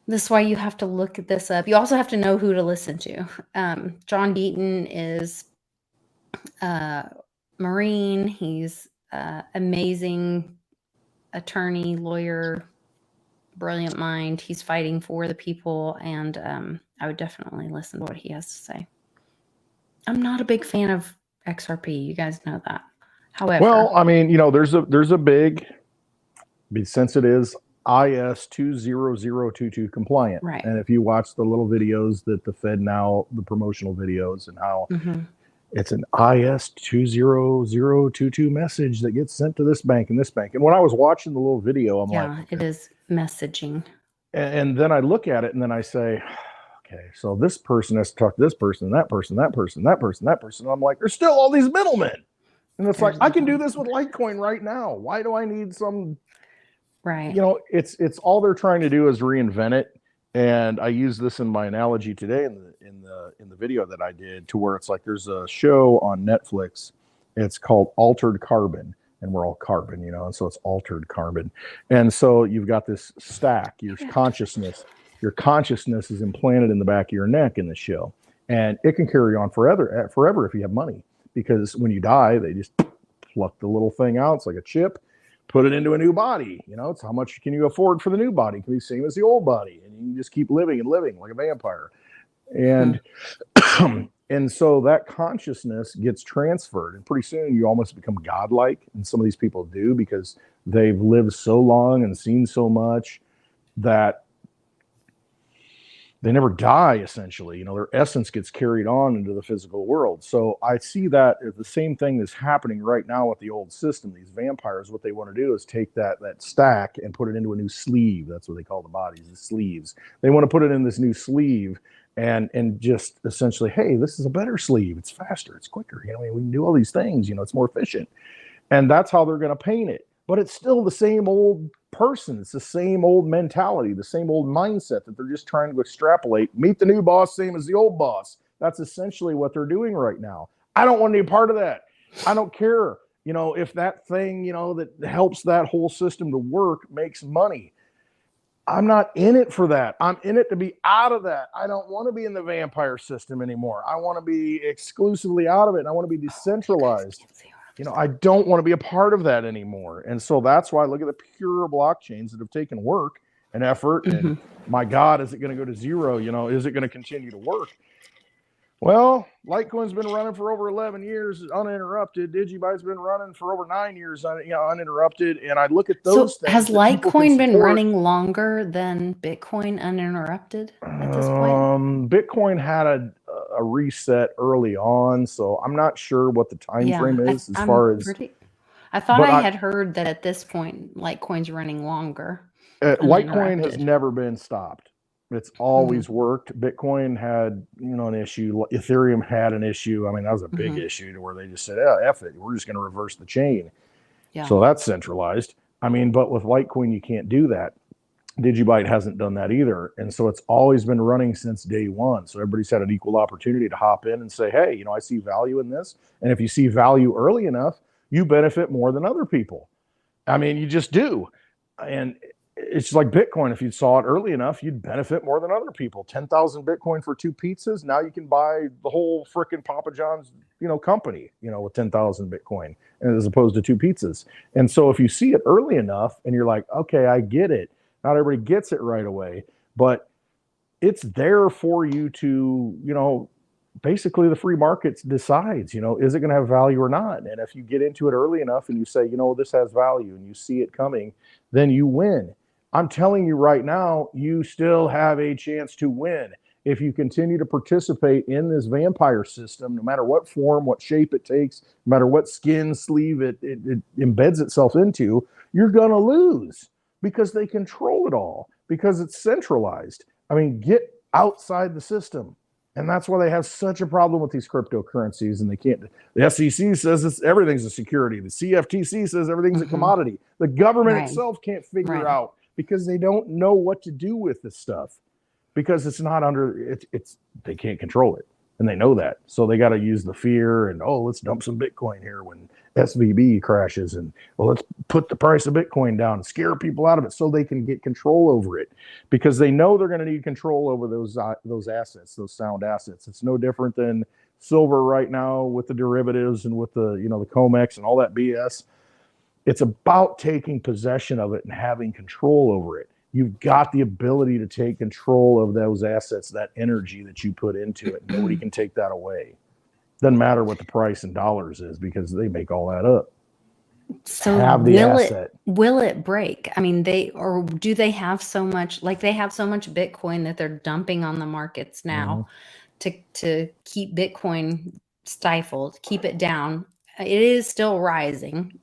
This is why you have to look this up. You also have to know who to listen to. John Deaton is Marine. He's amazing attorney, lawyer, brilliant mind. He's fighting for the people, and I would definitely listen to what he has to say. I'm not a big fan of XRP. You guys know that. However, well, I mean, there's a big, since it is IS 20022 compliant, right? And if you watch the little videos that the Fed now, the promotional videos, and how it's an IS 20022 message that gets sent to this bank and this bank. And when I was watching the little video, I'm like, it is messaging. And then I look at it and then I say, okay, so this person has to talk to this person, that person, that person, that person, that person. And I'm like, there's still all these middlemen. And it's like, I can do this with Litecoin right now. Why do I need some? Right. It's all they're trying to do is reinvent it. And I use this in my analogy today in the video that I did, to where it's like there's a show on Netflix. It's called Altered Carbon, and we're all carbon, and so it's altered carbon. And so you've got this stack, your consciousness is implanted in the back of your neck in the show, and it can carry on forever if you have money, because when you die, they just pluck the little thing out. It's like a chip. Put it into a new body. It's how much can you afford for the new body? It can be the same as the old body, and you can just keep living and living like a vampire. And and so that consciousness gets transferred, and pretty soon you almost become godlike. And some of these people do, because they've lived so long and seen so much that they never die, essentially. Their essence gets carried on into the physical world. So I see that as the same thing that's happening right now with the old system. These vampires, what they want to do is take that stack and put it into a new sleeve. That's what they call the bodies, the sleeves. They want to put it in this new sleeve and just essentially, hey, this is a better sleeve. It's faster, it's quicker. We can do all these things. It's more efficient. And that's how they're going to paint it. But it's still the same old person. It's the same old mentality, the same old mindset that they're just trying to extrapolate. Meet the new boss, same as the old boss. That's essentially what they're doing right now. I don't want to be a part of that. I don't care, if that thing, that helps that whole system to work makes money. I'm not in it for that. I'm in it to be out of that. I don't want to be in the vampire system anymore. I want to be exclusively out of it. And I want to be decentralized. I don't want to be a part of that anymore. And so that's why I look at the pure blockchains that have taken work and effort. And my God, is it going to go to zero? Is it going to continue to work? Well, Litecoin's been running for over 11 years uninterrupted. Digibyte's been running for over 9 years uninterrupted. And I look at those things. Has Litecoin been running longer than Bitcoin uninterrupted at this point? Bitcoin had a reset early on, so I'm not sure what the time frame is as far as. I thought I had heard that at this point, Litecoin's running longer. Litecoin has never been stopped. It's always worked. Bitcoin had, an issue. Ethereum had an issue. I mean, that was a big issue to where they just said, "Oh, F it, we're just going to reverse the chain." Yeah. So that's centralized. I mean, but with Litecoin, you can't do that. Digibyte hasn't done that either. And so it's always been running since day one. So everybody's had an equal opportunity to hop in and say, hey, I see value in this. And if you see value early enough, you benefit more than other people. I mean, you just do. And it's like Bitcoin. If you saw it early enough, you'd benefit more than other people. 10,000 Bitcoin for 2 pizzas. Now you can buy the whole frickin' Papa John's, company, with 10,000 Bitcoin as opposed to 2 pizzas. And so if you see it early enough and you're like, okay, I get it. Not everybody gets it right away, but it's there for you to, basically the free market decides, is it going to have value or not? And if you get into it early enough and you say, this has value and you see it coming, then you win. I'm telling you right now, you still have a chance to win. If you continue to participate in this vampire system, no matter what form, what shape it takes, no matter what skin sleeve it embeds itself into, you're going to lose because they control it all, because it's centralized. I mean, get outside the system. And that's why they have such a problem with these cryptocurrencies. And they can't, the SEC says everything's a security. The CFTC says everything's a commodity. The government itself can't figure out because they don't know what to do with this stuff because it's not under, they can't control it. And they know that. So they got to use the fear and, let's dump some Bitcoin here when SVB crashes. And, let's put the price of Bitcoin down and scare people out of it so they can get control over it because they know they're going to need control over those assets, those sound assets. It's no different than silver right now with the derivatives and with the, the COMEX and all that BS. It's about taking possession of it and having control over it. You've got the ability to take control of those assets, that energy that you put into it. Nobody can take that away. Doesn't matter what the price in dollars is because they make all that up. So will it break? I mean, do they have so much, they have so much Bitcoin that they're dumping on the markets now to keep Bitcoin stifled, keep it down. It is still rising.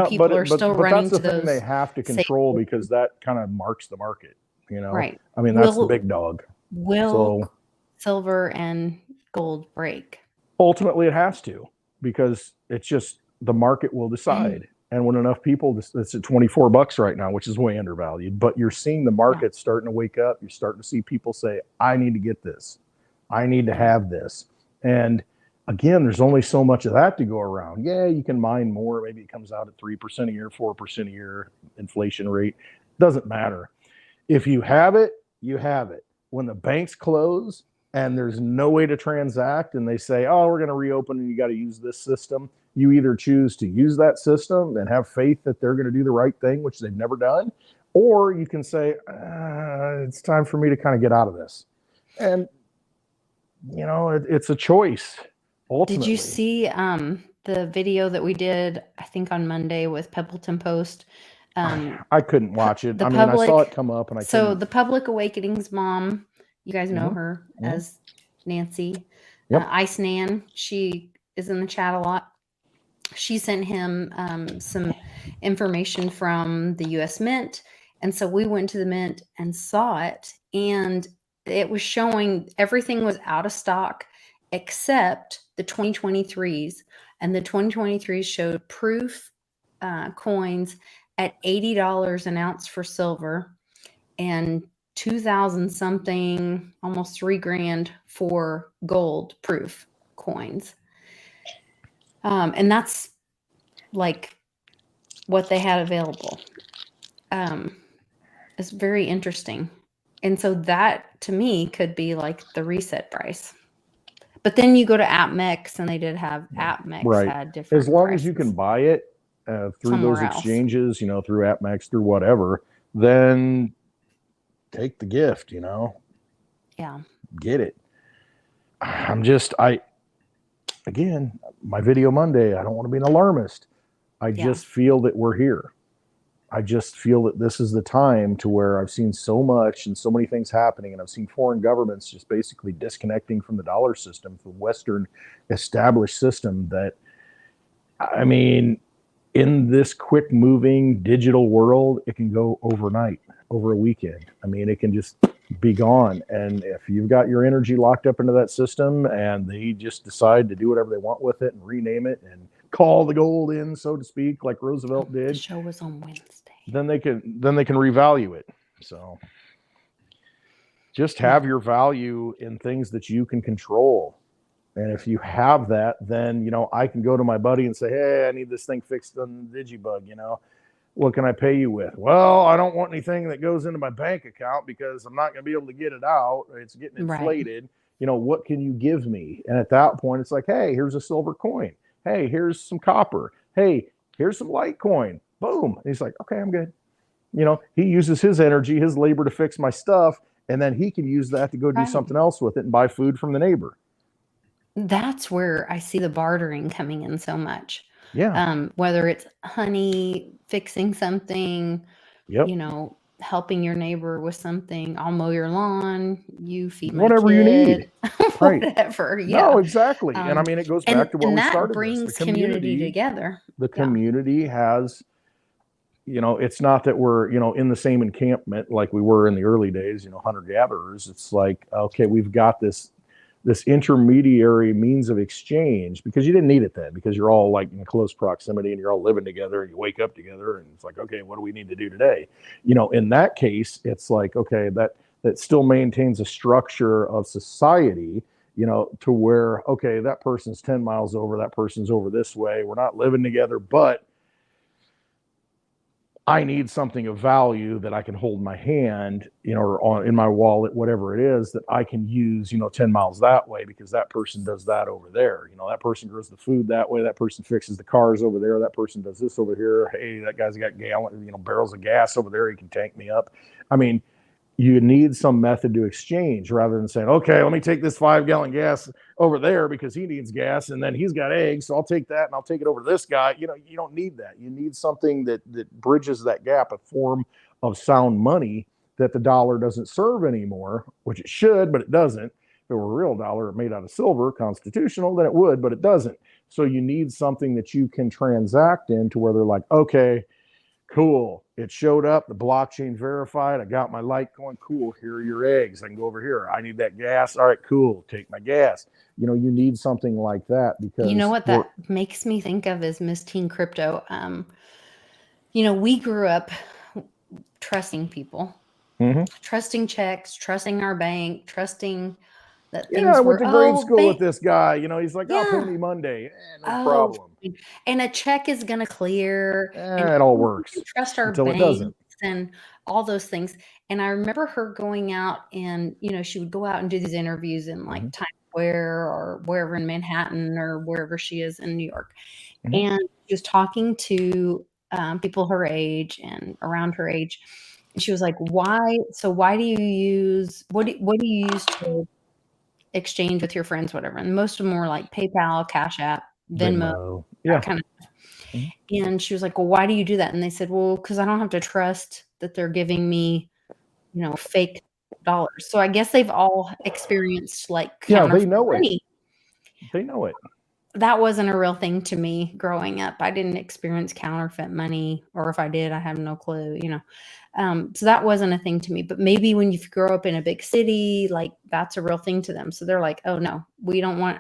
People are still running to those. That's the thing they have to control because that kind of marks the market, Right. I mean, that's the big dog. Will silver and gold break? Ultimately, it has to because it's just the market will decide. And when enough people, it's at $24 right now, which is way undervalued, but you're seeing the market starting to wake up. You're starting to see people say, I need to get this. I need to have this. And again, there's only so much of that to go around. Yeah, you can mine more. Maybe it comes out at 3% a year, 4% a year inflation rate. Doesn't matter. If you have it, you have it. When the banks close and there's no way to transact and they say, we're going to reopen and you got to use this system, you either choose to use that system and have faith that they're going to do the right thing, which they've never done, or you can say, it's time for me to kind of get out of this. And, it's a choice. Ultimately. Did you see the video that we did, I think on Monday with Pebbleton Post? I couldn't watch it. I saw it come up and So the Public Awakening's mom You guys know her as Nancy. Yep. Ice Nan. She is in the chat a lot. She sent him some information from the U.S. Mint. And so we went to the Mint and saw it. And it was showing everything was out of stock except the 2023s. And the 2023s showed proof coins at $80 an ounce for silver and 2,000 something, almost $3,000 for gold proof coins. And that's like what they had available. It's very interesting. And so that to me could be like the reset price. But then you go to AppMex and they did have AppMex had different as long prices. as you can buy it through those exchanges, you know, through AppMex, through whatever, then take the gift, you know. Yeah. Get it. Again, my video Monday, I don't want to be an alarmist. I just feel that we're here. I just feel that this is the time to where I've seen so much and so many things happening, and I've seen foreign governments just basically disconnecting from the dollar system, the Western established system, that, I mean, in this quick moving digital world, it can go overnight, over a weekend. I mean, it can just be gone. And if you've got your energy locked up into that system and they just decide to do whatever they want with it and rename it and call the gold in, so to speak, like Roosevelt did. The show was on Wednesday. Then they can revalue it. So just have your value in things that you can control. And if you have that, then, you know, I can go to my buddy and say, hey, I need this thing fixed on Digibug, you know. What can I pay you with? Well, I don't want anything that goes into my bank account because I'm not going to be able to get it out. It's getting inflated. Right. You know, what can you give me? And at that point, it's like, hey, here's a silver coin. Hey, here's some copper. Hey, here's some Litecoin. Boom. And he's like, okay, I'm good. You know, he uses his energy, his labor to fix my stuff, and then he can use that to go do something else with it and buy food from the neighbor. That's where I see the bartering coming in so much. Yeah. Whether it's honey, fixing something, you know, helping your neighbor with something, I'll mow your lawn, you feed my whatever kid, you need. whatever. Right. Yeah. No, exactly. And I mean, it goes back to what we started. That brings community together. The community has, you know, it's not that we're, you know, in the same encampment like we were in the early days, you know, hunter-gatherers. It's like, okay, we've got this intermediary means of exchange, because you didn't need it then, because you're all like in close proximity and you're all living together and you wake up together and it's like, okay, what do we need to do today? You know, in that case, it's like, okay, that still maintains a structure of society, you know, to where, okay, that person's 10 miles over, that person's over this way. We're not living together, but I need something of value that I can hold in my hand, you know, or in my wallet, whatever it is, that I can use, you know, 10 miles that way, because that person does that over there. You know, that person grows the food that way. That person fixes the cars over there. That person does this over here. Hey, that guy's got barrels of gas over there. He can tank me up. I mean, you need some method to exchange, rather than saying, okay, let me take this 5-gallon gas over there because he needs gas, and then he's got eggs, so I'll take that and I'll take it over to this guy. You know, you don't need that. You need something that bridges that gap, a form of sound money that the dollar doesn't serve anymore, which it should, but it doesn't. If it were a real dollar made out of silver, constitutional, then it would, but it doesn't. So you need something that you can transact in, to where they're like, okay, cool, it showed up, the blockchain verified, I got my Litecoin, cool, here are your eggs, I can go over here, I need that gas, all right, cool, take my gas. You know, you need something like that, because you know what that makes me think of is Miss Teen Crypto. You know, we grew up trusting people, trusting checks, trusting our bank, trusting that things I went to grade school with this guy, you know, he's like, oh, pay me Monday, no problem. And a check is going to clear. And it all works. Trust our until banks, it doesn't. And all those things. And I remember her going out, and, you know, she would go out and do these interviews in like Times Square or wherever in Manhattan or wherever she is in New York. And she was talking to people her age and around her age. And she was like, why do you use, what do you use to exchange with your friends, whatever? And most of them were like PayPal, Cash App, Venmo, that kind of stuff. And she was like, well, why do you do that? And they said, well, because I don't have to trust that they're giving me, you know, fake dollars. So I guess they've all experienced like they know money. They know it. That wasn't a real thing to me growing up. I didn't experience counterfeit money, or if I did, I have no clue, so that wasn't a thing to me. But maybe when you grow up in a big city, like that's a real thing to them. So they're like, oh no, we don't want.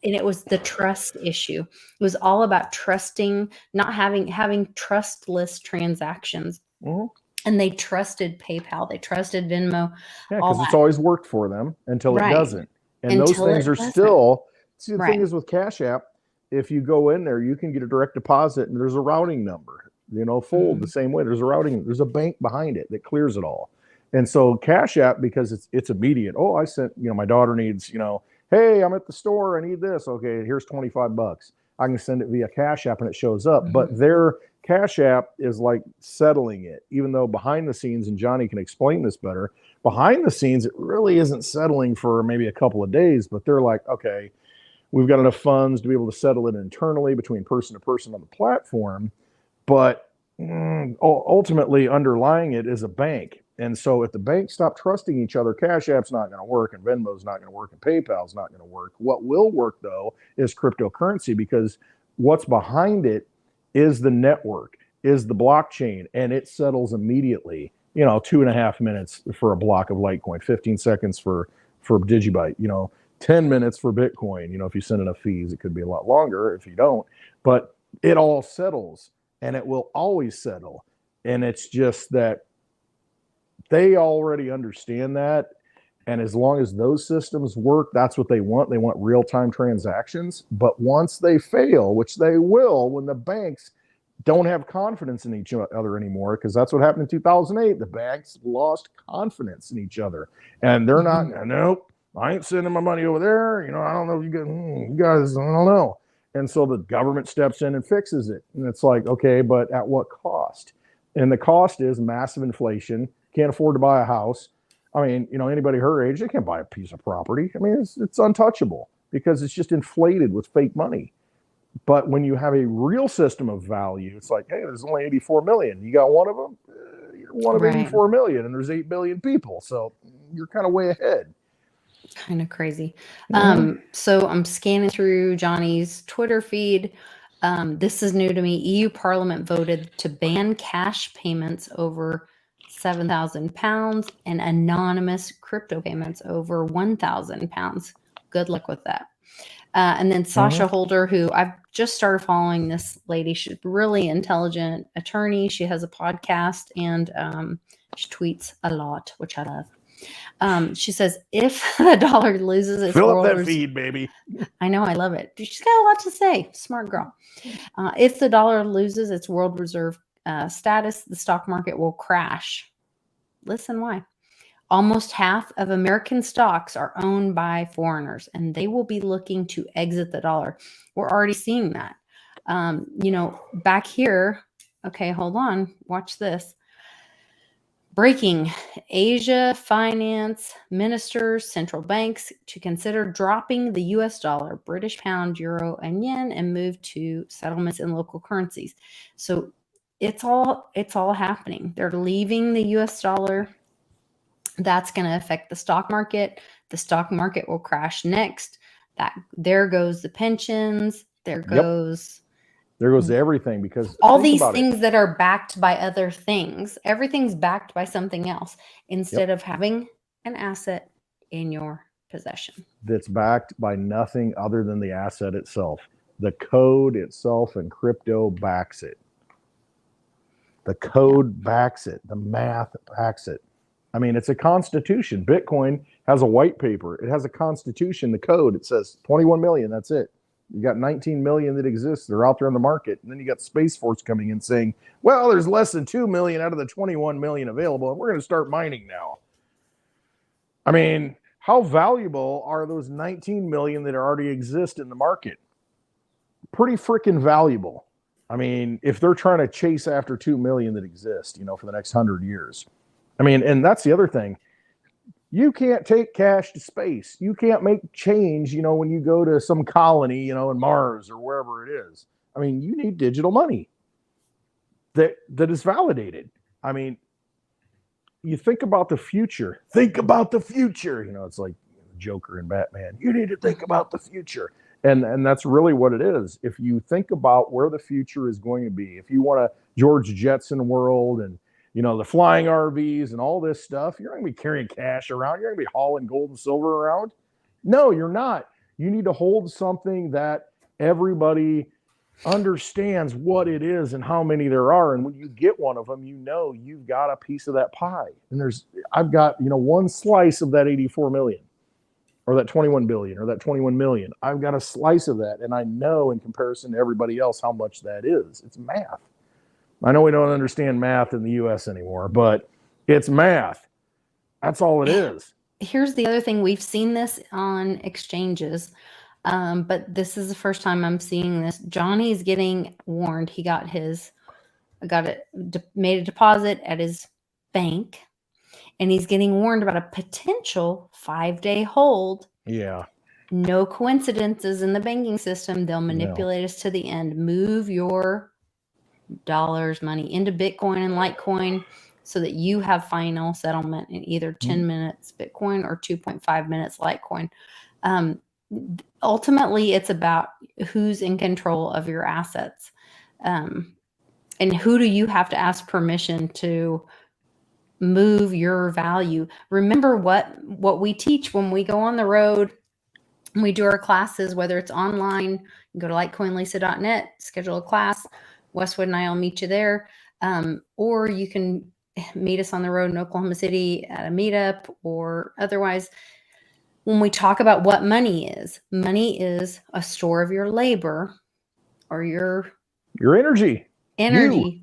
And it was the trust issue. It was all about trusting, not having trustless transactions. Mm-hmm. And they trusted PayPal. They trusted Venmo. Yeah, because it's always worked for them until it doesn't. And those things are still. See, the thing is with Cash App, if you go in there, you can get a direct deposit and there's a routing number, Fold the same way. There's a bank behind it that clears it all. And so Cash App, because it's immediate. Oh, I sent, my daughter needs, hey, I'm at the store. I need this. Okay, here's $25. I can send it via Cash App and it shows up. But their Cash App is like settling it, even though behind the scenes, and Johnny can explain this better, behind the scenes, it really isn't settling for maybe a couple of days, but they're like, okay, we've got enough funds to be able to settle it internally between person to person on the platform. But ultimately underlying it is a bank. And so if the banks stop trusting each other, Cash App's not going to work and Venmo's not going to work and PayPal's not going to work. What will work, though, is cryptocurrency, because what's behind it is the network, is the blockchain, and it settles immediately. 2.5 minutes for a block of Litecoin, 15 seconds for Digibyte, 10 minutes for Bitcoin. If you send enough fees, it could be a lot longer if you don't, but it all settles and it will always settle. And it's just that they already understand that. And as long as those systems work, that's what they want. They want real-time transactions. But once they fail, which they will, when the banks don't have confidence in each other anymore, because that's what happened in 2008. The banks lost confidence in each other. And they're not, nope, I ain't sending my money over there. I don't know if you guys, I don't know. And so the government steps in and fixes it. And it's like, okay, but at what cost? And the cost is massive inflation. Can't afford to buy a house. I mean, anybody her age, they can't buy a piece of property. I mean, it's untouchable because it's just inflated with fake money. But when you have a real system of value, it's like, hey, there's only 84 million. You got one of them? You're one of 84 million, and there's 8 billion people. So you're kind of way ahead. Kind of crazy. So I'm scanning through Johnny's Twitter feed. This is new to me. EU Parliament voted to ban cash payments over £7,000 and anonymous crypto payments over £1,000. Good luck with that. And then Sasha Holder, who I've just started following this lady. She's a really intelligent attorney. She has a podcast and she tweets a lot, which I love. She says, if the dollar loses its fill up that feed, baby. I know, I love it. She's got a lot to say. Smart girl. If the dollar loses its world reserve status, the stock market will crash. Listen why. Almost half of American stocks are owned by foreigners, and they will be looking to exit the dollar. We're already seeing that. Back here, okay, hold on. Watch this. Breaking. Asia finance ministers, central banks to consider dropping the US dollar, British pound, euro, and yen, and move to settlements in local currencies. So it's all happening. They're leaving the US dollar. That's going to affect the stock market. The stock market will crash next. There goes the pensions. There goes everything, because all these things that are backed by other things. Everything's backed by something else instead of having an asset in your possession that's backed by nothing other than the asset itself. The code itself and crypto backs it. The code backs it. The math backs it. I mean, it's a constitution. Bitcoin has a white paper. It has a constitution, the code. It says 21 million. That's it. You got 19 million that exist. They're out there in the market. And then you got Space Force coming in saying, well, there's less than 2 million out of the 21 million available, and we're going to start mining now. I mean, how valuable are those 19 million that already exist in the market? Pretty freaking valuable. I mean, if they're trying to chase after 2 million that exist, for the next 100 years. I mean, and that's the other thing. You can't take cash to space. You can't make change, when you go to some colony, in Mars or wherever it is. I mean, you need digital money that is validated. I mean, you think about the future. Think about the future. You know, it's like Joker and Batman. You need to think about the future. And that's really what it is. If you think about where the future is going to be, if you want a George Jetson world and, you know, the flying RVs and all this stuff, you're going to be carrying cash around. You're going to be hauling gold and silver around. No, you're not. You need to hold something that everybody understands what it is and how many there are. And when you get one of them, you know you've got a piece of that pie. And I've got, you know, one slice of that 84 million. Or that 21 billion or that 21 million. I've got a slice of that. And I know in comparison to everybody else how much that is. It's math. I know we don't understand math in the US anymore, but it's math. That's all it is. Here's the other thing. We've seen this on exchanges, but this is the first time I'm seeing this. Johnny's getting warned. He made a deposit at his bank. And he's getting warned about a potential 5-day hold. Yeah. No coincidences in the banking system. They'll manipulate us to the end. Move your dollars, money into Bitcoin and Litecoin so that you have final settlement in either 10 minutes Bitcoin or 2.5 minutes Litecoin. Ultimately, it's about who's in control of your assets. And who do you have to ask permission to move your value. Remember what we teach when we go on the road, and we do our classes, whether it's online, you go to litecoinlisa.net, schedule a class. Westwood and I will meet you there. Or you can meet us on the road in Oklahoma City at a meetup or otherwise. When we talk about what money is a store of your labor or your energy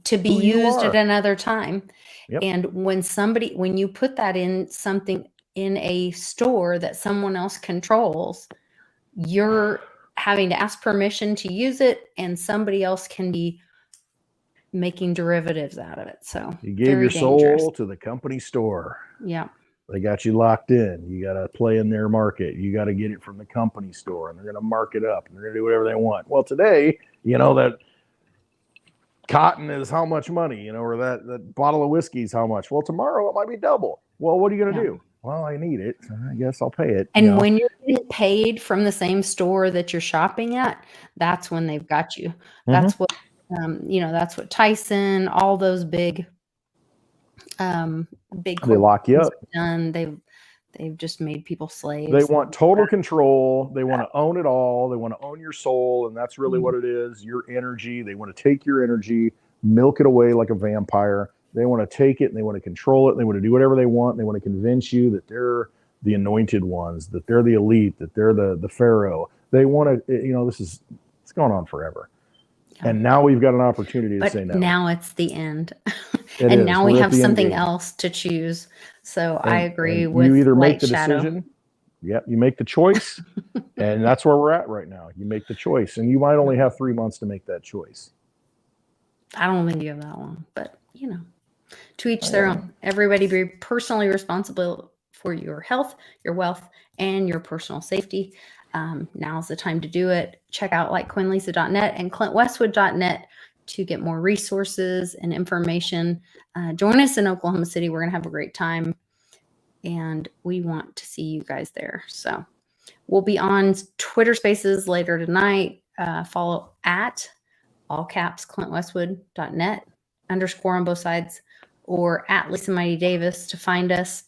to be used at another time. Yep. And when you put that in something in a store that someone else controls, you're having to ask permission to use it, and somebody else can be making derivatives out of it. So you gave your soul to the company store. Yeah. They got you locked in. You got to play in their market. You got to get it from the company store, and they're going to mark it up, and they're going to do whatever they want. Well, today, you know, that cotton is how much money, you know, or that bottle of whiskey is how much. Well, tomorrow it might be double. Well, what are you going to do? Well, I need it, so I guess I'll pay it. And when you're getting paid from the same store that you're shopping at, that's when they've got you. That's what, that's what Tyson, all those big they lock you up. Done. They've just made people slaves. They want total control. They want to own it all. They want to own your soul. And that's really what it is. Your energy. They want to take your energy, milk it away like a vampire. They want to take it and they want to control it. They want to do whatever they want. They want to convince you that they're the anointed ones, that they're the elite, that they're the pharaoh. They want to, it's going on forever. Yeah. And now we've got an opportunity to say no. Now it's the end. And now we have something else to choose. So I agree with you either make the decision. Yep, you make the choice. And that's where we're at right now. You make the choice. And you might only have 3 months to make that choice. I don't think you have that long, but to each their own. Everybody be personally responsible for your health, your wealth, and your personal safety. Now's the time to do it. Check out litecoinlisa.net and clintwestwood.net to get more resources and information. Join us in Oklahoma City. We're going to have a great time, and we want to see you guys there. So we'll be on Twitter Spaces later tonight. Follow at all caps clintwestwood.net _ on both sides, or at Lisa Mighty Davis to find us.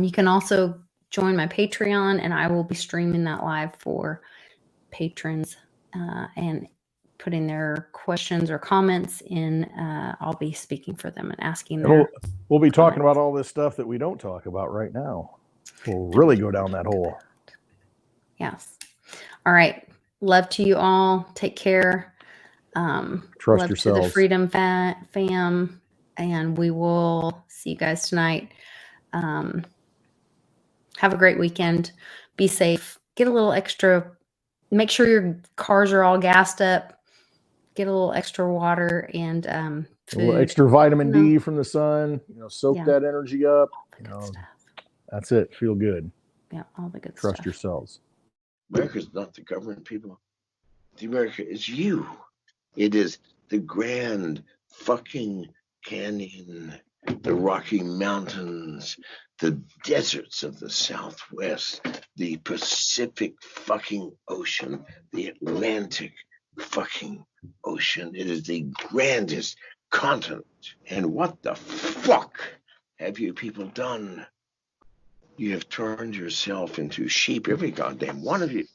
You can also join my Patreon, and I will be streaming that live for patrons and putting their questions or comments in. I'll be speaking for them and asking them. We'll be talking about all this stuff that we don't talk about right now. We'll really go down that hole. Yes. All right. Love to you all. Take care. Trust love yourselves. To the Freedom fam. And we will see you guys tonight. Have a great weekend. Be safe. Get a little extra. Make sure your cars are all gassed up. Get a little extra water and food. A little extra vitamin D from the sun. Soak that energy up. That's it. Feel good. Yeah, all the good stuff. Trust stuff. yourselves. America's not the government, people. The America is you. It is the Grand fucking Canyon. the Rocky Mountains, the deserts of the Southwest, the Pacific fucking Ocean, the Atlantic fucking Ocean. It is the grandest continent. And what the fuck have you people done? You have turned yourself into sheep, every goddamn one of you.